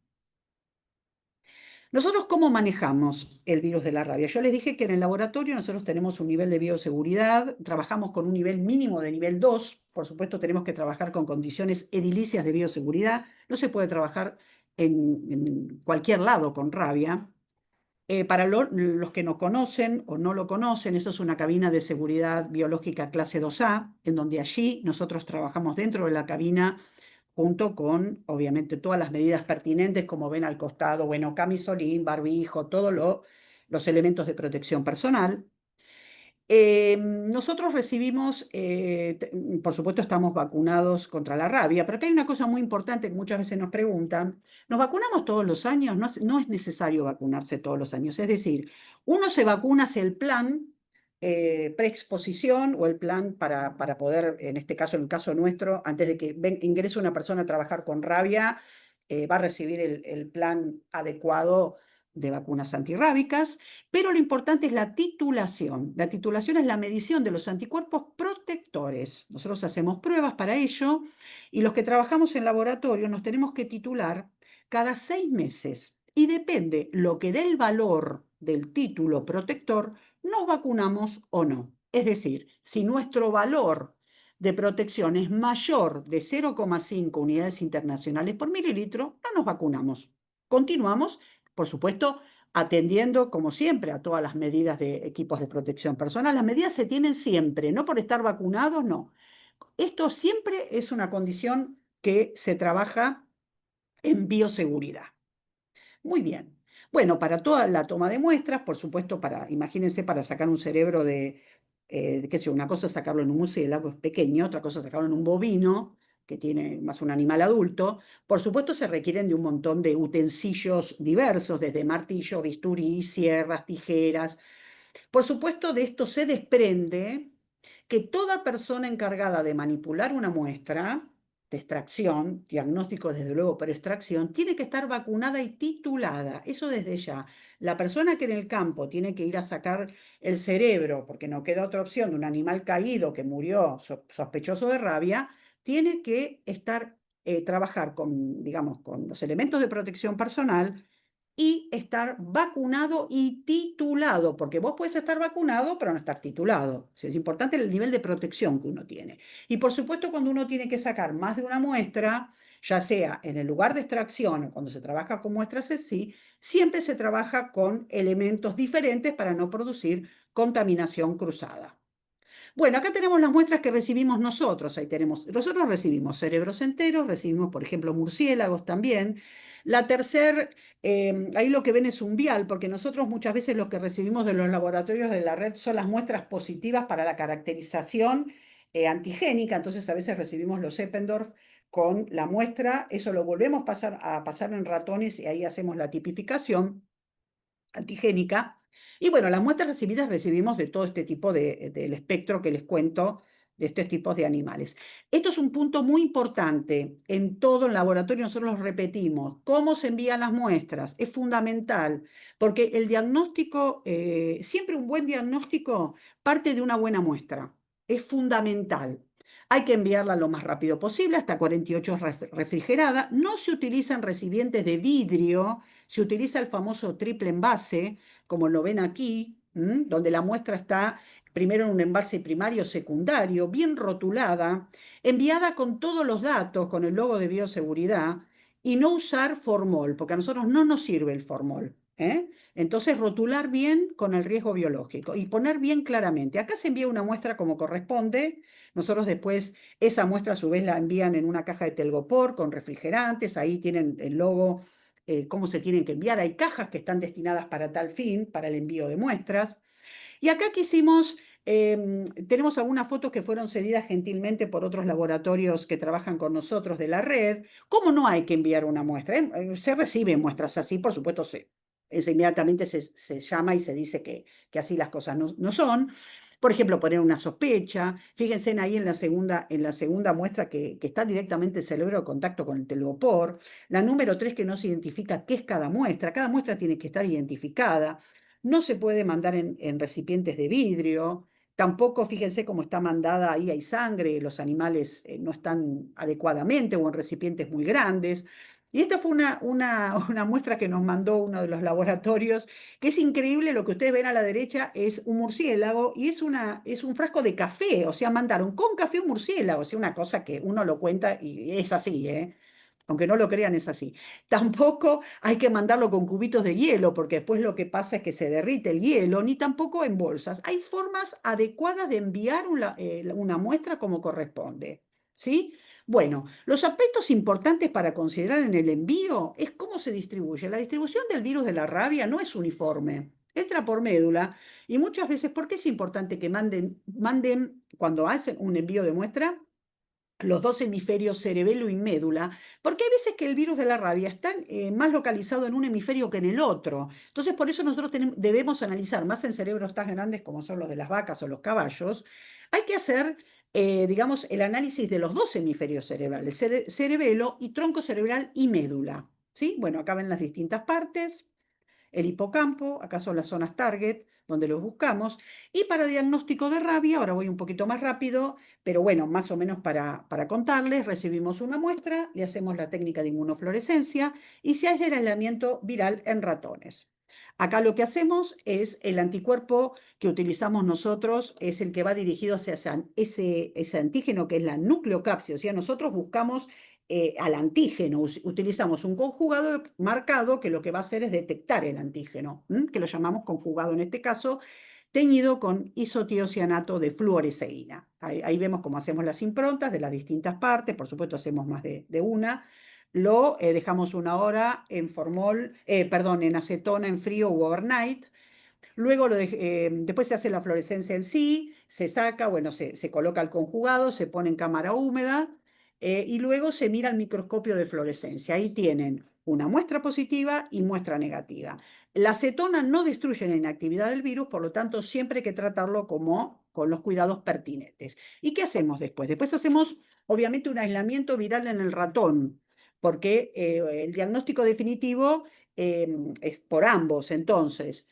Nosotros, ¿cómo manejamos el virus de la rabia? Yo les dije que en el laboratorio nosotros tenemos un nivel de bioseguridad, trabajamos con un nivel mínimo de nivel 2, por supuesto tenemos que trabajar con condiciones edilicias de bioseguridad, no se puede trabajar en cualquier lado con rabia. Para los que no conocen o no lo conocen, eso es una cabina de seguridad biológica clase 2A, en donde allí nosotros trabajamos dentro de la cabina junto con, obviamente, todas las medidas pertinentes, como ven al costado, bueno, camisolín, barbijo, todos los elementos de protección personal. Nosotros recibimos, por supuesto, estamos vacunados contra la rabia, pero acá hay una cosa muy importante que muchas veces nos preguntan. ¿Nos vacunamos todos los años? No es necesario vacunarse todos los años. Es decir, uno se vacuna hacia el plan preexposición o el plan para poder, en este caso, en el caso nuestro, antes de que ingrese una persona a trabajar con rabia, va a recibir el plan adecuado de vacunas antirrábicas, pero lo importante es la titulación. La titulación es la medición de los anticuerpos protectores. Nosotros hacemos pruebas para ello y los que trabajamos en laboratorio nos tenemos que titular cada 6 meses y depende lo que dé el valor del título protector, nos vacunamos o no. Es decir, si nuestro valor de protección es mayor de 0,5 unidades internacionales por mililitro, no nos vacunamos. Continuamos, por supuesto, atendiendo, como siempre, a todas las medidas de equipos de protección personal. Las medidas se tienen siempre, no por estar vacunados, no. Esto siempre es una condición que se trabaja en bioseguridad. Muy bien. Bueno, para toda la toma de muestras, por supuesto, imagínense, para sacar un cerebro qué sé yo, una cosa es sacarlo en un murciélago, es pequeño, otra cosa es sacarlo en un bovino, que tiene más un animal adulto. Por supuesto, se requieren de un montón de utensilios diversos, desde martillo, bisturí, sierras, tijeras. Por supuesto, de esto se desprende que toda persona encargada de manipular una muestra de extracción, diagnóstico desde luego, pero extracción, tiene que estar vacunada y titulada. Eso desde ya. La persona que en el campo tiene que ir a sacar el cerebro, porque no queda otra opción, de un animal caído que murió sospechoso de rabia, tiene que trabajar con, digamos, con los elementos de protección personal y estar vacunado y titulado, porque vos puedes estar vacunado, pero no estar titulado. O sea, es importante el nivel de protección que uno tiene. Y por supuesto, cuando uno tiene que sacar más de una muestra, ya sea en el lugar de extracción o cuando se trabaja con muestras así, siempre se trabaja con elementos diferentes para no producir contaminación cruzada. Bueno, acá tenemos las muestras que recibimos nosotros. Nosotros recibimos cerebros enteros, recibimos, por ejemplo, murciélagos también. Ahí lo que ven es un vial, porque nosotros muchas veces lo que recibimos de los laboratorios de la red son las muestras positivas para la caracterización antigénica. Entonces, a veces recibimos los Eppendorf con la muestra. Eso lo volvemos a pasar en ratones y ahí hacemos la tipificación antigénica. Y bueno, las muestras recibidas recibimos de todo este tipo del espectro que les cuento de estos tipos de animales. Esto es un punto muy importante. En todo el laboratorio nosotros lo repetimos. ¿Cómo se envían las muestras? Es fundamental, porque el diagnóstico, siempre un buen diagnóstico parte de una buena muestra. Es fundamental. Hay que enviarla lo más rápido posible, hasta 48 horas refrigerada. No se utilizan recipientes de vidrio, se utiliza el famoso triple envase, como lo ven aquí, donde la muestra está primero en un envase primario o secundario, bien rotulada, enviada con todos los datos, con el logo de bioseguridad, y no usar formol, porque a nosotros no nos sirve el formol. Entonces, rotular bien con el riesgo biológico y poner bien claramente. Acá se envía una muestra como corresponde. Nosotros después esa muestra a su vez la envían en una caja de telgopor con refrigerantes. Ahí tienen el logo, cómo se tienen que enviar. Hay cajas que están destinadas para tal fin, para el envío de muestras. Y acá tenemos algunas fotos que fueron cedidas gentilmente por otros laboratorios que trabajan con nosotros de la red. ¿Cómo no hay que enviar una muestra? Se reciben muestras así, por supuesto, inmediatamente se llama y se dice que así las cosas no son. Por ejemplo, poner una sospecha. Fíjense ahí en la segunda muestra que está directamente el cerebro en contacto con el telgopor. La número 3 que no se identifica qué es cada muestra. Cada muestra tiene que estar identificada. No se puede mandar en recipientes de vidrio. Tampoco, fíjense cómo está mandada, ahí hay sangre, los animales no están adecuadamente o en recipientes muy grandes. Y esta fue una muestra que nos mandó uno de los laboratorios, que es increíble. Lo que ustedes ven a la derecha es un murciélago y es un frasco de café. O sea, mandaron con café un murciélago. O sea, una cosa que uno lo cuenta y es así, ¿eh? Aunque no lo crean, es así. Tampoco hay que mandarlo con cubitos de hielo, porque después lo que pasa es que se derrite el hielo, ni tampoco en bolsas. Hay formas adecuadas de enviar una muestra como corresponde. ¿Sí? Bueno, los aspectos importantes para considerar en el envío es cómo se distribuye. La distribución del virus de la rabia no es uniforme. Entra por médula y muchas veces, ¿por qué es importante que manden cuando hacen un envío de muestra? Los dos hemisferios cerebelo y médula, porque hay veces que el virus de la rabia está más localizado en un hemisferio que en el otro. Entonces, por eso nosotros debemos analizar, más en cerebros tan grandes como son los de las vacas o los caballos, hay que hacer, digamos, el análisis de los dos hemisferios cerebrales, cerebelo y tronco cerebral y médula. ¿Sí? Bueno, acá ven las distintas partes. El hipocampo, acá son las zonas target, donde los buscamos. Y para diagnóstico de rabia, ahora voy un poquito más rápido, pero bueno, más o menos para contarles, recibimos una muestra, le hacemos la técnica de inmunofluorescencia y se hace el aislamiento viral en ratones. Acá lo que hacemos es el anticuerpo que utilizamos nosotros, es el que va dirigido hacia ese antígeno que es la nucleocapsia. O sea, nosotros buscamos al antígeno, utilizamos un conjugado marcado que lo que va a hacer es detectar el antígeno, que lo llamamos conjugado en este caso, teñido con isotiocianato de fluoresceína. Ahí vemos cómo hacemos las improntas de las distintas partes, por supuesto hacemos más de una. Lo dejamos una hora en formol, perdón, en acetona en frío u overnight. Luego después se hace la fluorescencia en sí, se saca, bueno, se coloca el conjugado, se pone en cámara húmeda y luego se mira el microscopio de fluorescencia. Ahí tienen una muestra positiva y muestra negativa. La acetona no destruye la inactividad del virus, por lo tanto siempre hay que tratarlo como con los cuidados pertinentes. ¿Y qué hacemos después? Después hacemos obviamente un aislamiento viral en el ratón, porque el diagnóstico definitivo es por ambos. Entonces,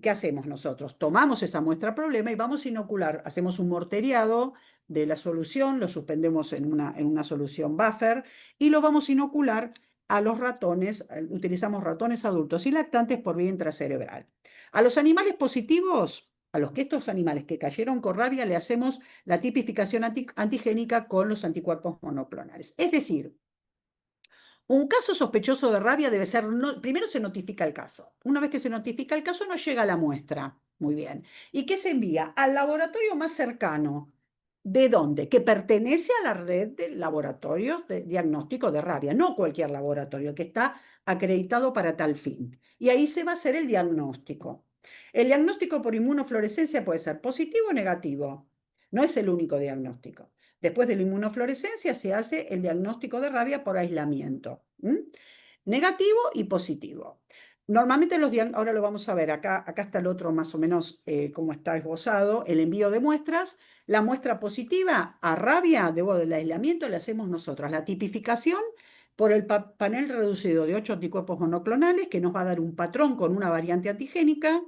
¿qué hacemos nosotros? Tomamos esa muestra problema y vamos a inocular, hacemos un morteriado de la solución, lo suspendemos en una solución buffer y lo vamos a inocular a los ratones, utilizamos ratones adultos y lactantes por vía intracerebral. A los animales positivos, a los que estos animales que cayeron con rabia, le hacemos la tipificación antigénica con los anticuerpos monoclonales. Es decir, un caso sospechoso de rabia debe ser, primero se notifica el caso. Una vez que se notifica el caso, no llega la muestra. Muy bien. ¿Y qué se envía? Al laboratorio más cercano. ¿De dónde? Que pertenece a la red de laboratorios de diagnóstico de rabia, no cualquier laboratorio, que está acreditado para tal fin. Y ahí se va a hacer el diagnóstico. El diagnóstico por inmunofluorescencia puede ser positivo o negativo. No es el único diagnóstico. Después de la inmunofluorescencia se hace el diagnóstico de rabia por aislamiento. Negativo y positivo. Normalmente ahora lo vamos a ver, acá está el otro más o menos como está esbozado, el envío de muestras. La muestra positiva a rabia, luego del aislamiento, le hacemos nosotros la tipificación por el panel reducido de 8 anticuerpos monoclonales, que nos va a dar un patrón con una variante antigénica,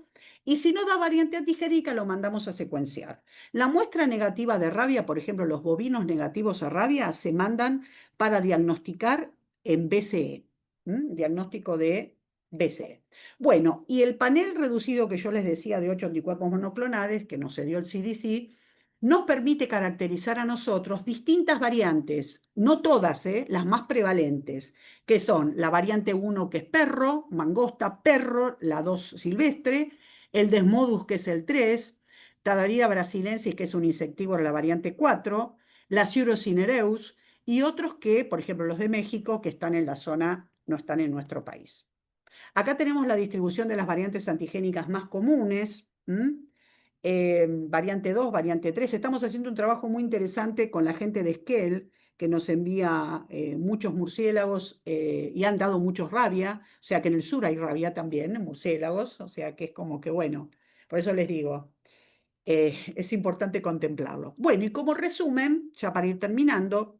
y si no da variante antigénica, lo mandamos a secuenciar. La muestra negativa de rabia, por ejemplo, los bovinos negativos a rabia, se mandan para diagnosticar en BCE, diagnóstico de BCE. Bueno, y el panel reducido que yo les decía de 8 anticuerpos monoclonales, que nos dio el CDC, nos permite caracterizar a nosotros distintas variantes, no todas, las más prevalentes, que son la variante 1 que es perro, mangosta, perro, la 2 silvestre, el Desmodus que es el 3, Tadaria brasilensis que es un insectívoro, la variante 4, la Cinereus y otros que, por ejemplo, los de México, que están en la zona, no están en nuestro país. Acá tenemos la distribución de las variantes antigénicas más comunes. Variante 2, variante 3. Estamos haciendo un trabajo muy interesante con la gente de Esquel, que nos envía muchos murciélagos y han dado muchos rabia. O sea que en el sur hay rabia también, murciélagos. O sea que es como que, bueno, por eso les digo, es importante contemplarlo. Bueno, y como resumen, ya para ir terminando,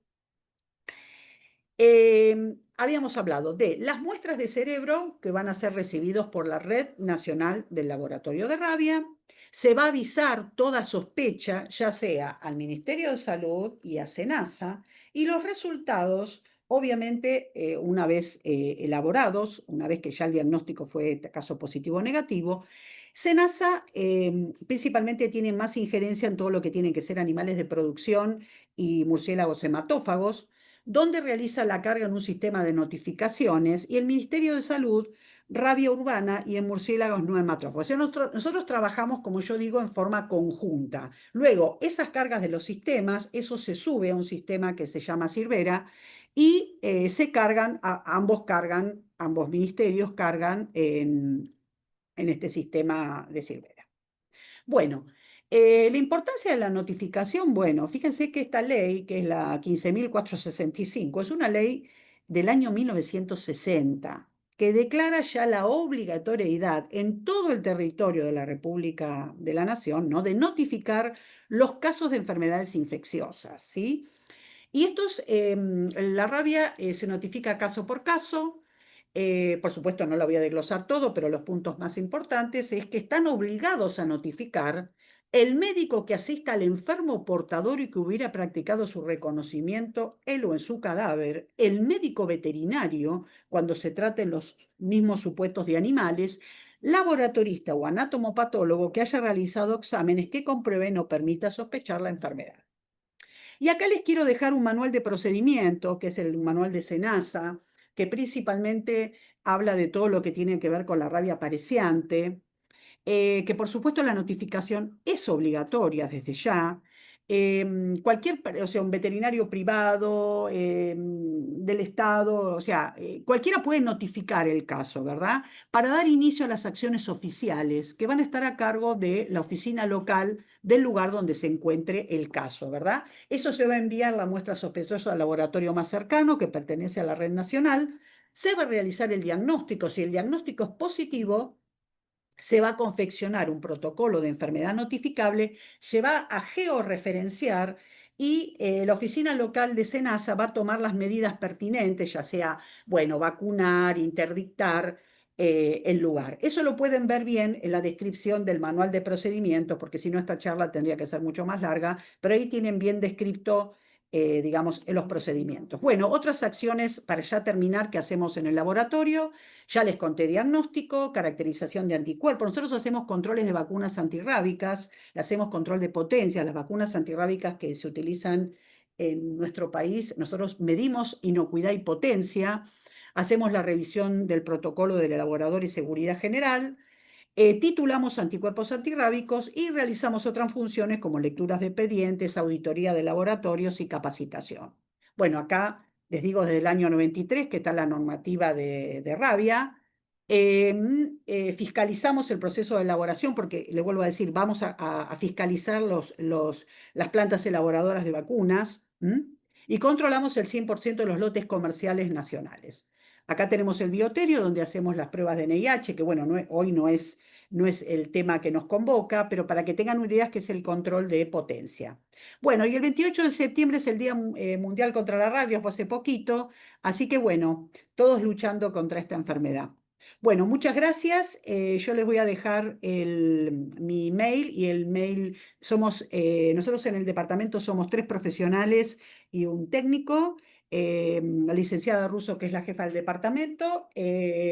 habíamos hablado de las muestras de cerebro que van a ser recibidos por la Red Nacional del Laboratorio de Rabia. Se va a avisar toda sospecha, ya sea al Ministerio de Salud y a SENASA, y los resultados, obviamente, una vez elaborados, una vez que ya el diagnóstico fue caso positivo o negativo, SENASA principalmente tiene más injerencia en todo lo que tienen que ser animales de producción y murciélagos hematófagos, donde realiza la carga en un sistema de notificaciones, y el Ministerio de Salud, rabia urbana y en murciélagos no hematófagos. O sea, nosotros trabajamos, como yo digo, en forma conjunta. Luego, esas cargas de los sistemas, eso se sube a un sistema que se llama Sirvera y se ambos ministerios cargan en este sistema de Sirvera. Bueno, la importancia de la notificación, bueno, fíjense que esta ley, que es la 15.465, es una ley del año 1960, que declara ya la obligatoriedad en todo el territorio de la República de la Nación, ¿no?, de notificar los casos de enfermedades infecciosas, ¿sí? Y la rabia se notifica caso por caso. Por supuesto, no lo voy a desglosar todo, pero los puntos más importantes es que están obligados a notificar el médico que asista al enfermo portador y que hubiera practicado su reconocimiento, él o en su cadáver, el médico veterinario, cuando se traten los mismos supuestos de animales, laboratorista o anatomopatólogo que haya realizado exámenes que comprueben o permita sospechar la enfermedad. Y acá les quiero dejar un manual de procedimiento, que es el manual de SENASA, que principalmente habla de todo lo que tiene que ver con la rabia apareciente, que por supuesto la notificación es obligatoria desde ya. O sea, un veterinario privado, del Estado, o sea, cualquiera puede notificar el caso, ¿verdad? Para dar inicio a las acciones oficiales que van a estar a cargo de la oficina local del lugar donde se encuentre el caso, ¿verdad? Eso se va a enviar la muestra sospechosa al laboratorio más cercano que pertenece a la red nacional. Se va a realizar el diagnóstico. Si el diagnóstico es positivo, se va a confeccionar un protocolo de enfermedad notificable, se va a georreferenciar y la oficina local de SENASA va a tomar las medidas pertinentes, ya sea, bueno, vacunar, interdictar el lugar. Eso lo pueden ver bien en la descripción del manual de procedimientos, porque si no esta charla tendría que ser mucho más larga, pero ahí tienen bien descrito, digamos, en los procedimientos. Bueno, otras acciones para ya terminar que hacemos en el laboratorio. Ya les conté diagnóstico, caracterización de anticuerpos. Nosotros hacemos controles de vacunas antirrábicas, le hacemos control de potencia. Las vacunas antirrábicas que se utilizan en nuestro país, nosotros medimos inocuidad y potencia, hacemos la revisión del protocolo del elaborador y seguridad general, titulamos anticuerpos antirrábicos y realizamos otras funciones como lecturas de expedientes, auditoría de laboratorios y capacitación. Bueno, acá les digo desde el año 93 que está la normativa de rabia. Fiscalizamos el proceso de elaboración porque, le vuelvo a decir, vamos a fiscalizar las plantas elaboradoras de vacunas. Y controlamos el 100% de los lotes comerciales nacionales. Acá tenemos el bioterio donde hacemos las pruebas de NIH, que bueno, hoy no es el tema que nos convoca, pero para que tengan ideas que es el control de potencia. Bueno, y el 28 de septiembre es el Día Mundial contra la Rabia, fue hace poquito, así que bueno, todos luchando contra esta enfermedad. Bueno, muchas gracias. Yo les voy a dejar mi mail y el mail. Nosotros en el departamento somos 3 profesionales y un técnico. La licenciada Russo, que es la jefa del departamento,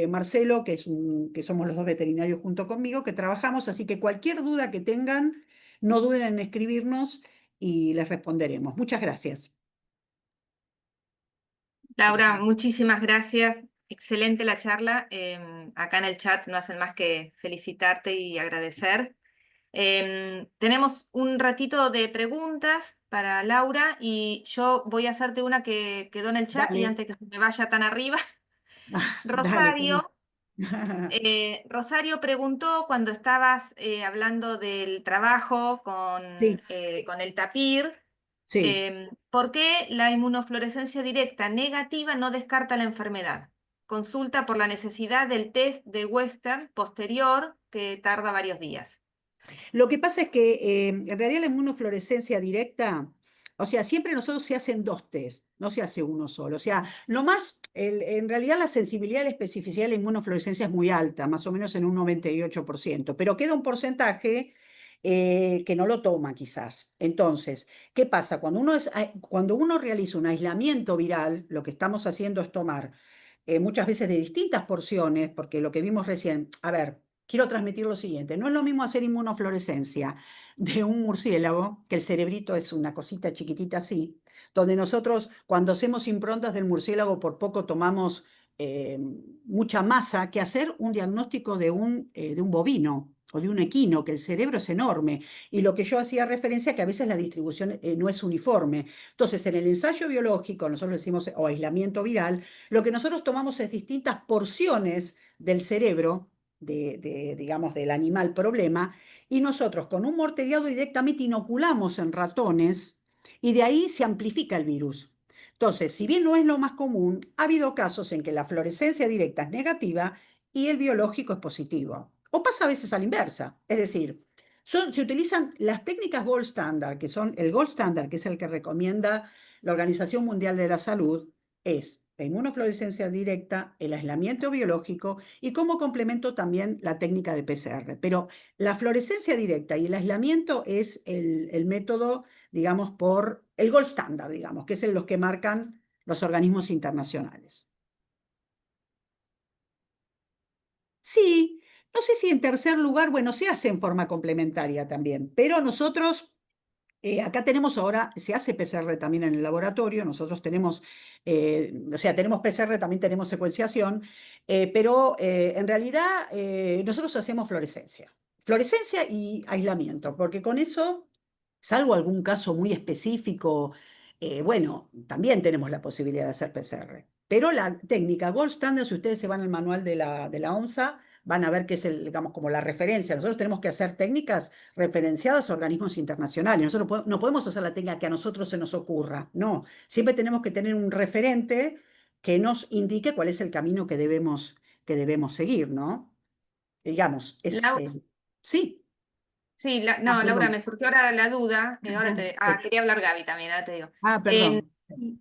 Marcelo, que somos los 2 veterinarios junto conmigo, que trabajamos, así que cualquier duda que tengan, no duden en escribirnos y les responderemos. Muchas gracias. Laura, muchísimas gracias. Excelente la charla. Acá en el chat no hacen más que felicitarte y agradecer. Tenemos un ratito de preguntas para Laura y yo voy a hacerte una que quedó en el chat y Dale, antes que se me vaya tan arriba, dale. Rosario. Rosario preguntó cuando estabas hablando del trabajo Sí, con el tapir, sí. ¿por qué la inmunofluorescencia directa negativa no descarta la enfermedad? Consulta por la necesidad del test de Western posterior que tarda varios días. Lo que pasa es que en realidad la inmunofluorescencia directa, o sea, siempre nosotros se hacen 2 test, no se hace uno solo. O sea, en realidad la sensibilidad y la especificidad de la inmunofluorescencia es muy alta, más o menos en un 98%, pero queda un porcentaje que no lo toma quizás. Entonces, ¿qué pasa? Cuando uno realiza un aislamiento viral, lo que estamos haciendo es tomar muchas veces de distintas porciones, porque lo que vimos recién, a ver, quiero transmitir lo siguiente, no es lo mismo hacer inmunofluorescencia de un murciélago, que el cerebrito es una cosita chiquitita así, donde nosotros cuando hacemos improntas del murciélago por poco tomamos eh, mucha masa, que hacer un diagnóstico de un bovino o de un equino, que el cerebro es enorme, y lo que yo hacía referencia que a veces la distribución no es uniforme. Entonces, en el ensayo biológico, nosotros decimos, o aislamiento viral, lo que nosotros tomamos es distintas porciones del cerebro, digamos, del animal problema, y nosotros con un morteriado directamente inoculamos en ratones y de ahí se amplifica el virus. Entonces, si bien no es lo más común, ha habido casos en que la fluorescencia directa es negativa y el biológico es positivo. O pasa a veces a la inversa, es decir, se utilizan las técnicas gold standard, que son el gold standard, que es el que recomienda la Organización Mundial de la Salud, es la inmunofluorescencia directa, el aislamiento biológico y como complemento también la técnica de PCR. Pero la fluorescencia directa y el aislamiento es el método, digamos, por el gold standard, digamos, que es los que marcan los organismos internacionales. Sí, no sé si en tercer lugar, bueno, se hace en forma complementaria también, pero nosotros acá tenemos ahora, se hace PCR también en el laboratorio, nosotros tenemos, o sea, tenemos PCR, también tenemos secuenciación, pero en realidad nosotros hacemos fluorescencia. Fluorescencia y aislamiento, porque con eso, salvo algún caso muy específico, bueno, también tenemos la posibilidad de hacer PCR. Pero la técnica gold standard, si ustedes se van al manual de la OMSA, van a ver que es el, digamos, como la referencia. Nosotros tenemos que hacer técnicas referenciadas a organismos internacionales. Nosotros no podemos hacer la técnica que a nosotros se nos ocurra, no. Siempre tenemos que tener un referente que nos indique cuál es el camino que debemos seguir, ¿no? Digamos, es... Lau- sí. sí, Ah, no, Laura, perdón. me surgió ahora la duda, quería hablar Gaby también, ahora te digo. En- Perdón.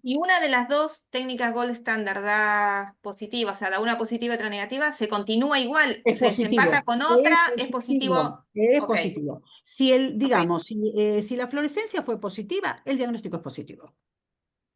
y una de las dos técnicas gold standard da positiva, o sea, da una positiva y otra negativa, ¿se continúa igual? Es ¿Se desempata positivo, con otra? ¿Es positivo? es Ok, positivo. Si el, ok, digamos, si la fluorescencia fue positiva, el diagnóstico es positivo.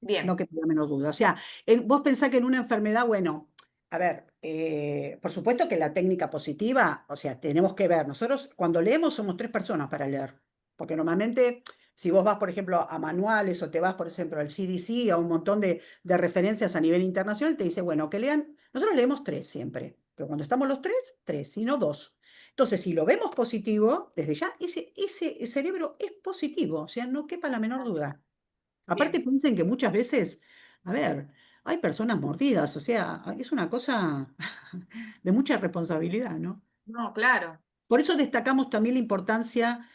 No bien, que la menor duda. O sea, vos pensás que en una enfermedad, bueno, a ver, por supuesto que la técnica positiva, o sea, tenemos que ver, nosotros cuando leemos somos tres personas para leer, porque normalmente si vos vas, por ejemplo, a manuales o te vas, por ejemplo, al CDC, a un montón de referencias a nivel internacional, te dice, bueno, que lean, nosotros leemos tres siempre, que cuando estamos los tres, tres, si no dos. Entonces, si lo vemos positivo, desde ya, ese cerebro es positivo, o sea, no quepa la menor duda. Aparte bien. piensen que muchas veces, a ver, hay personas mordidas, o sea, es una cosa de mucha responsabilidad, ¿no? No, claro, Por eso destacamos también la importancia,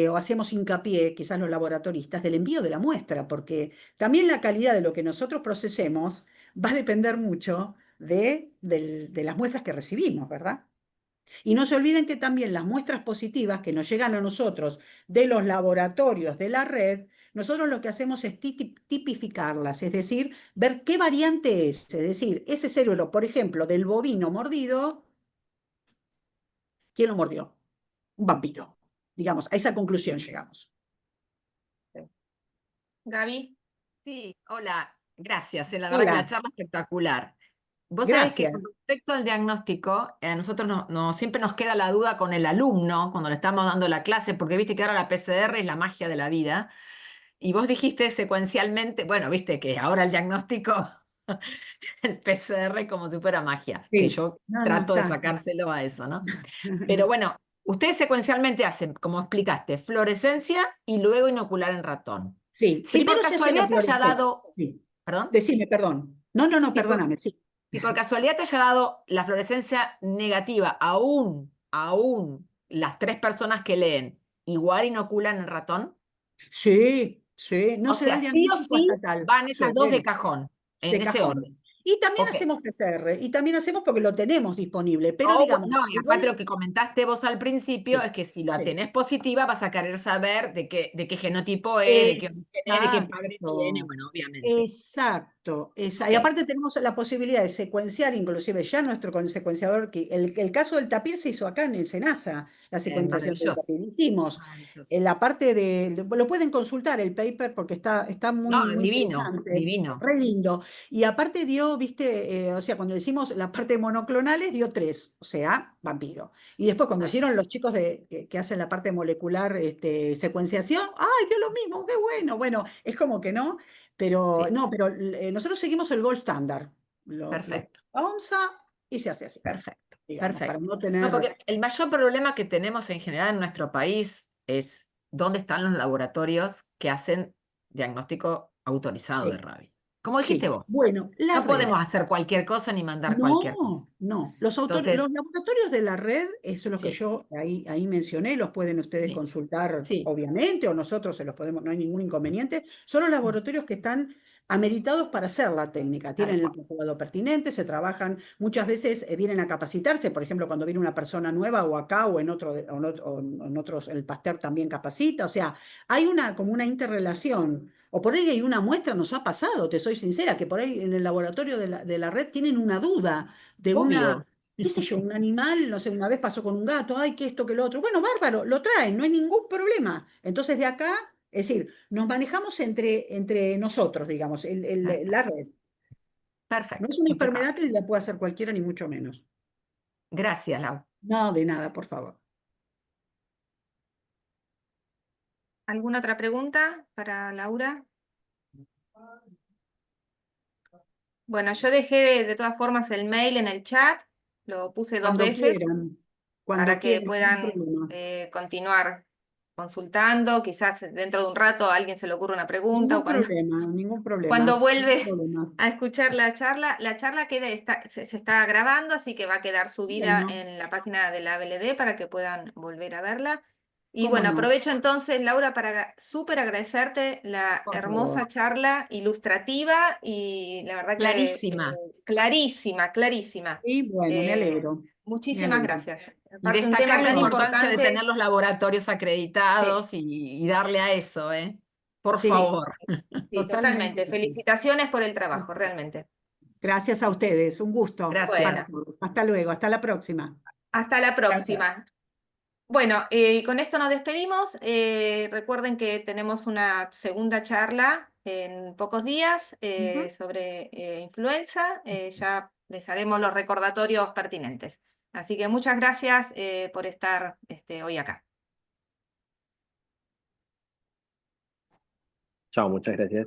o hacemos hincapié, quizás los laboratoristas, del envío de la muestra, porque también la calidad de lo que nosotros procesemos va a depender mucho de las muestras que recibimos, ¿verdad? Y no se olviden que también las muestras positivas que nos llegan a nosotros de los laboratorios de la red, nosotros lo que hacemos es tipificarlas, es decir, ver qué variante es decir, ese cerebro, por ejemplo, del bovino mordido, ¿quién lo mordió? Un vampiro. Digamos, a esa conclusión llegamos. sí. Gaby, Sí, hola, gracias. La verdad que la Hola, charla es espectacular. Vos sabés que gracias. con respecto al diagnóstico, a nosotros siempre nos queda la duda con el alumno cuando le estamos dando la clase, porque viste que ahora la PCR es la magia de la vida. Y vos dijiste secuencialmente, bueno, viste que ahora el diagnóstico, el PCR como si fuera magia, que Sí, yo no, no trato de está. sacárselo a eso, ¿no? Pero bueno, ustedes secuencialmente hacen, como explicaste, fluorescencia y luego inocular en ratón. Sí, Si por primero se hace la casualidad te haya fluorescencia. dado, Sí, perdón. decime, perdón. No, no, no, Si por, perdóname, sí. si por casualidad te haya dado la fluorescencia negativa, aún las tres personas que leen, igual inoculan el ratón. Sí, sí, no O se da sea, el sí o diagnóstico sí hasta tal. van Sí, esas dos de cajón, en de ese orden. cajón. Y también Ok. hacemos PCR, y también hacemos porque lo tenemos disponible, pero digamos, No, y aparte igual, lo que comentaste vos al principio sí, es que si la sí. tenés positiva vas a querer saber de qué genotipo es, de qué origen es, de qué padre tiene, Exacto, bueno, obviamente. exacto, Ok, y aparte tenemos la posibilidad de secuenciar, inclusive ya nuestro con el secuenciador, que el caso del tapir se hizo acá en el SENASA, la secuenciación del maravilloso, tapir. Hicimos maravilloso. en la parte lo pueden consultar el paper porque está No, muy, muy divino, interesante, divino. re lindo. Y aparte dio, viste, o sea, cuando decimos la parte de monoclonales, dio tres, o sea, vampiro. Y después cuando hicieron los chicos que hacen la parte molecular, secuenciación, ¡ay, dio lo mismo! ¡Qué bueno! Bueno, es como que no, pero Sí, no, pero nosotros seguimos el gold standard, perfecto. la OMSA, y se hace así, Perfecto, digamos, para perfecto. no No, tener... porque el mayor problema que tenemos en general en nuestro país es dónde están los laboratorios que hacen diagnóstico autorizado de Sí, rabia. Como dijiste sí. vos, Bueno, la no red. podemos hacer cualquier cosa ni mandar cualquier cosa. No, no. Los Entonces, laboratorios de la red, eso es lo que sí, yo ahí mencioné, los pueden ustedes sí, consultar, sí. obviamente, o nosotros se los podemos, no hay ningún inconveniente. Son los laboratorios que están ameritados para hacer la técnica, Tal tienen el cual. postgrado pertinente, se trabajan, muchas veces vienen a capacitarse, por ejemplo, cuando viene una persona nueva o acá o en otro, o en otros, el Pasteur también capacita, o sea, hay como una interrelación. O por ahí hay una muestra, nos ha pasado, te soy sincera, que por ahí en el laboratorio de la red tienen una duda de Obvio. qué sé yo, un animal, no sé, una vez pasó con un gato, ay, que esto, que lo otro. Bueno, bárbaro, lo traen, no hay ningún problema. Entonces de acá, es decir, nos manejamos entre nosotros, digamos, la red. No Perfecto, es una enfermedad impecable. que la pueda hacer cualquiera, ni mucho menos. Gracias, Lau. No, de nada, por favor. ¿Alguna otra pregunta para Laura? Bueno, yo dejé de todas formas el mail en el chat, lo puse 2 veces Cuando para que quieran, ningún puedan problema. continuar consultando. Quizás dentro de un rato a alguien se le ocurre una pregunta o Ningún problema, cuando ningún vuelve problema. a escuchar la charla se está grabando, así que va a quedar subida Bueno, en la página de la ABLD para que puedan volver a verla. Y cómo bueno, no, aprovecho entonces, Laura, para súper agradecerte la por favor. hermosa charla ilustrativa y la verdad que Clarísima. clarísima, clarísima. Y bueno, me Eh, alegro, me muchísimas alegro. gracias. Y Aparte, un destacar tema la tan importancia de tener importante. los laboratorios Sí, acreditados y darle a eso, ¿eh? Por sí, favor. sí, Totalmente totalmente. que sí. Felicitaciones por el trabajo, realmente. Gracias a ustedes, un gusto para Gracias. Bueno, todos. Hasta luego, hasta la próxima. hasta la Chao, chao. próxima. Bueno, y con esto nos despedimos. Recuerden que tenemos una segunda charla en pocos días Ujú. sobre influenza. Ya les haremos los recordatorios pertinentes. Así que muchas gracias por estar hoy acá. Chao, muchas gracias.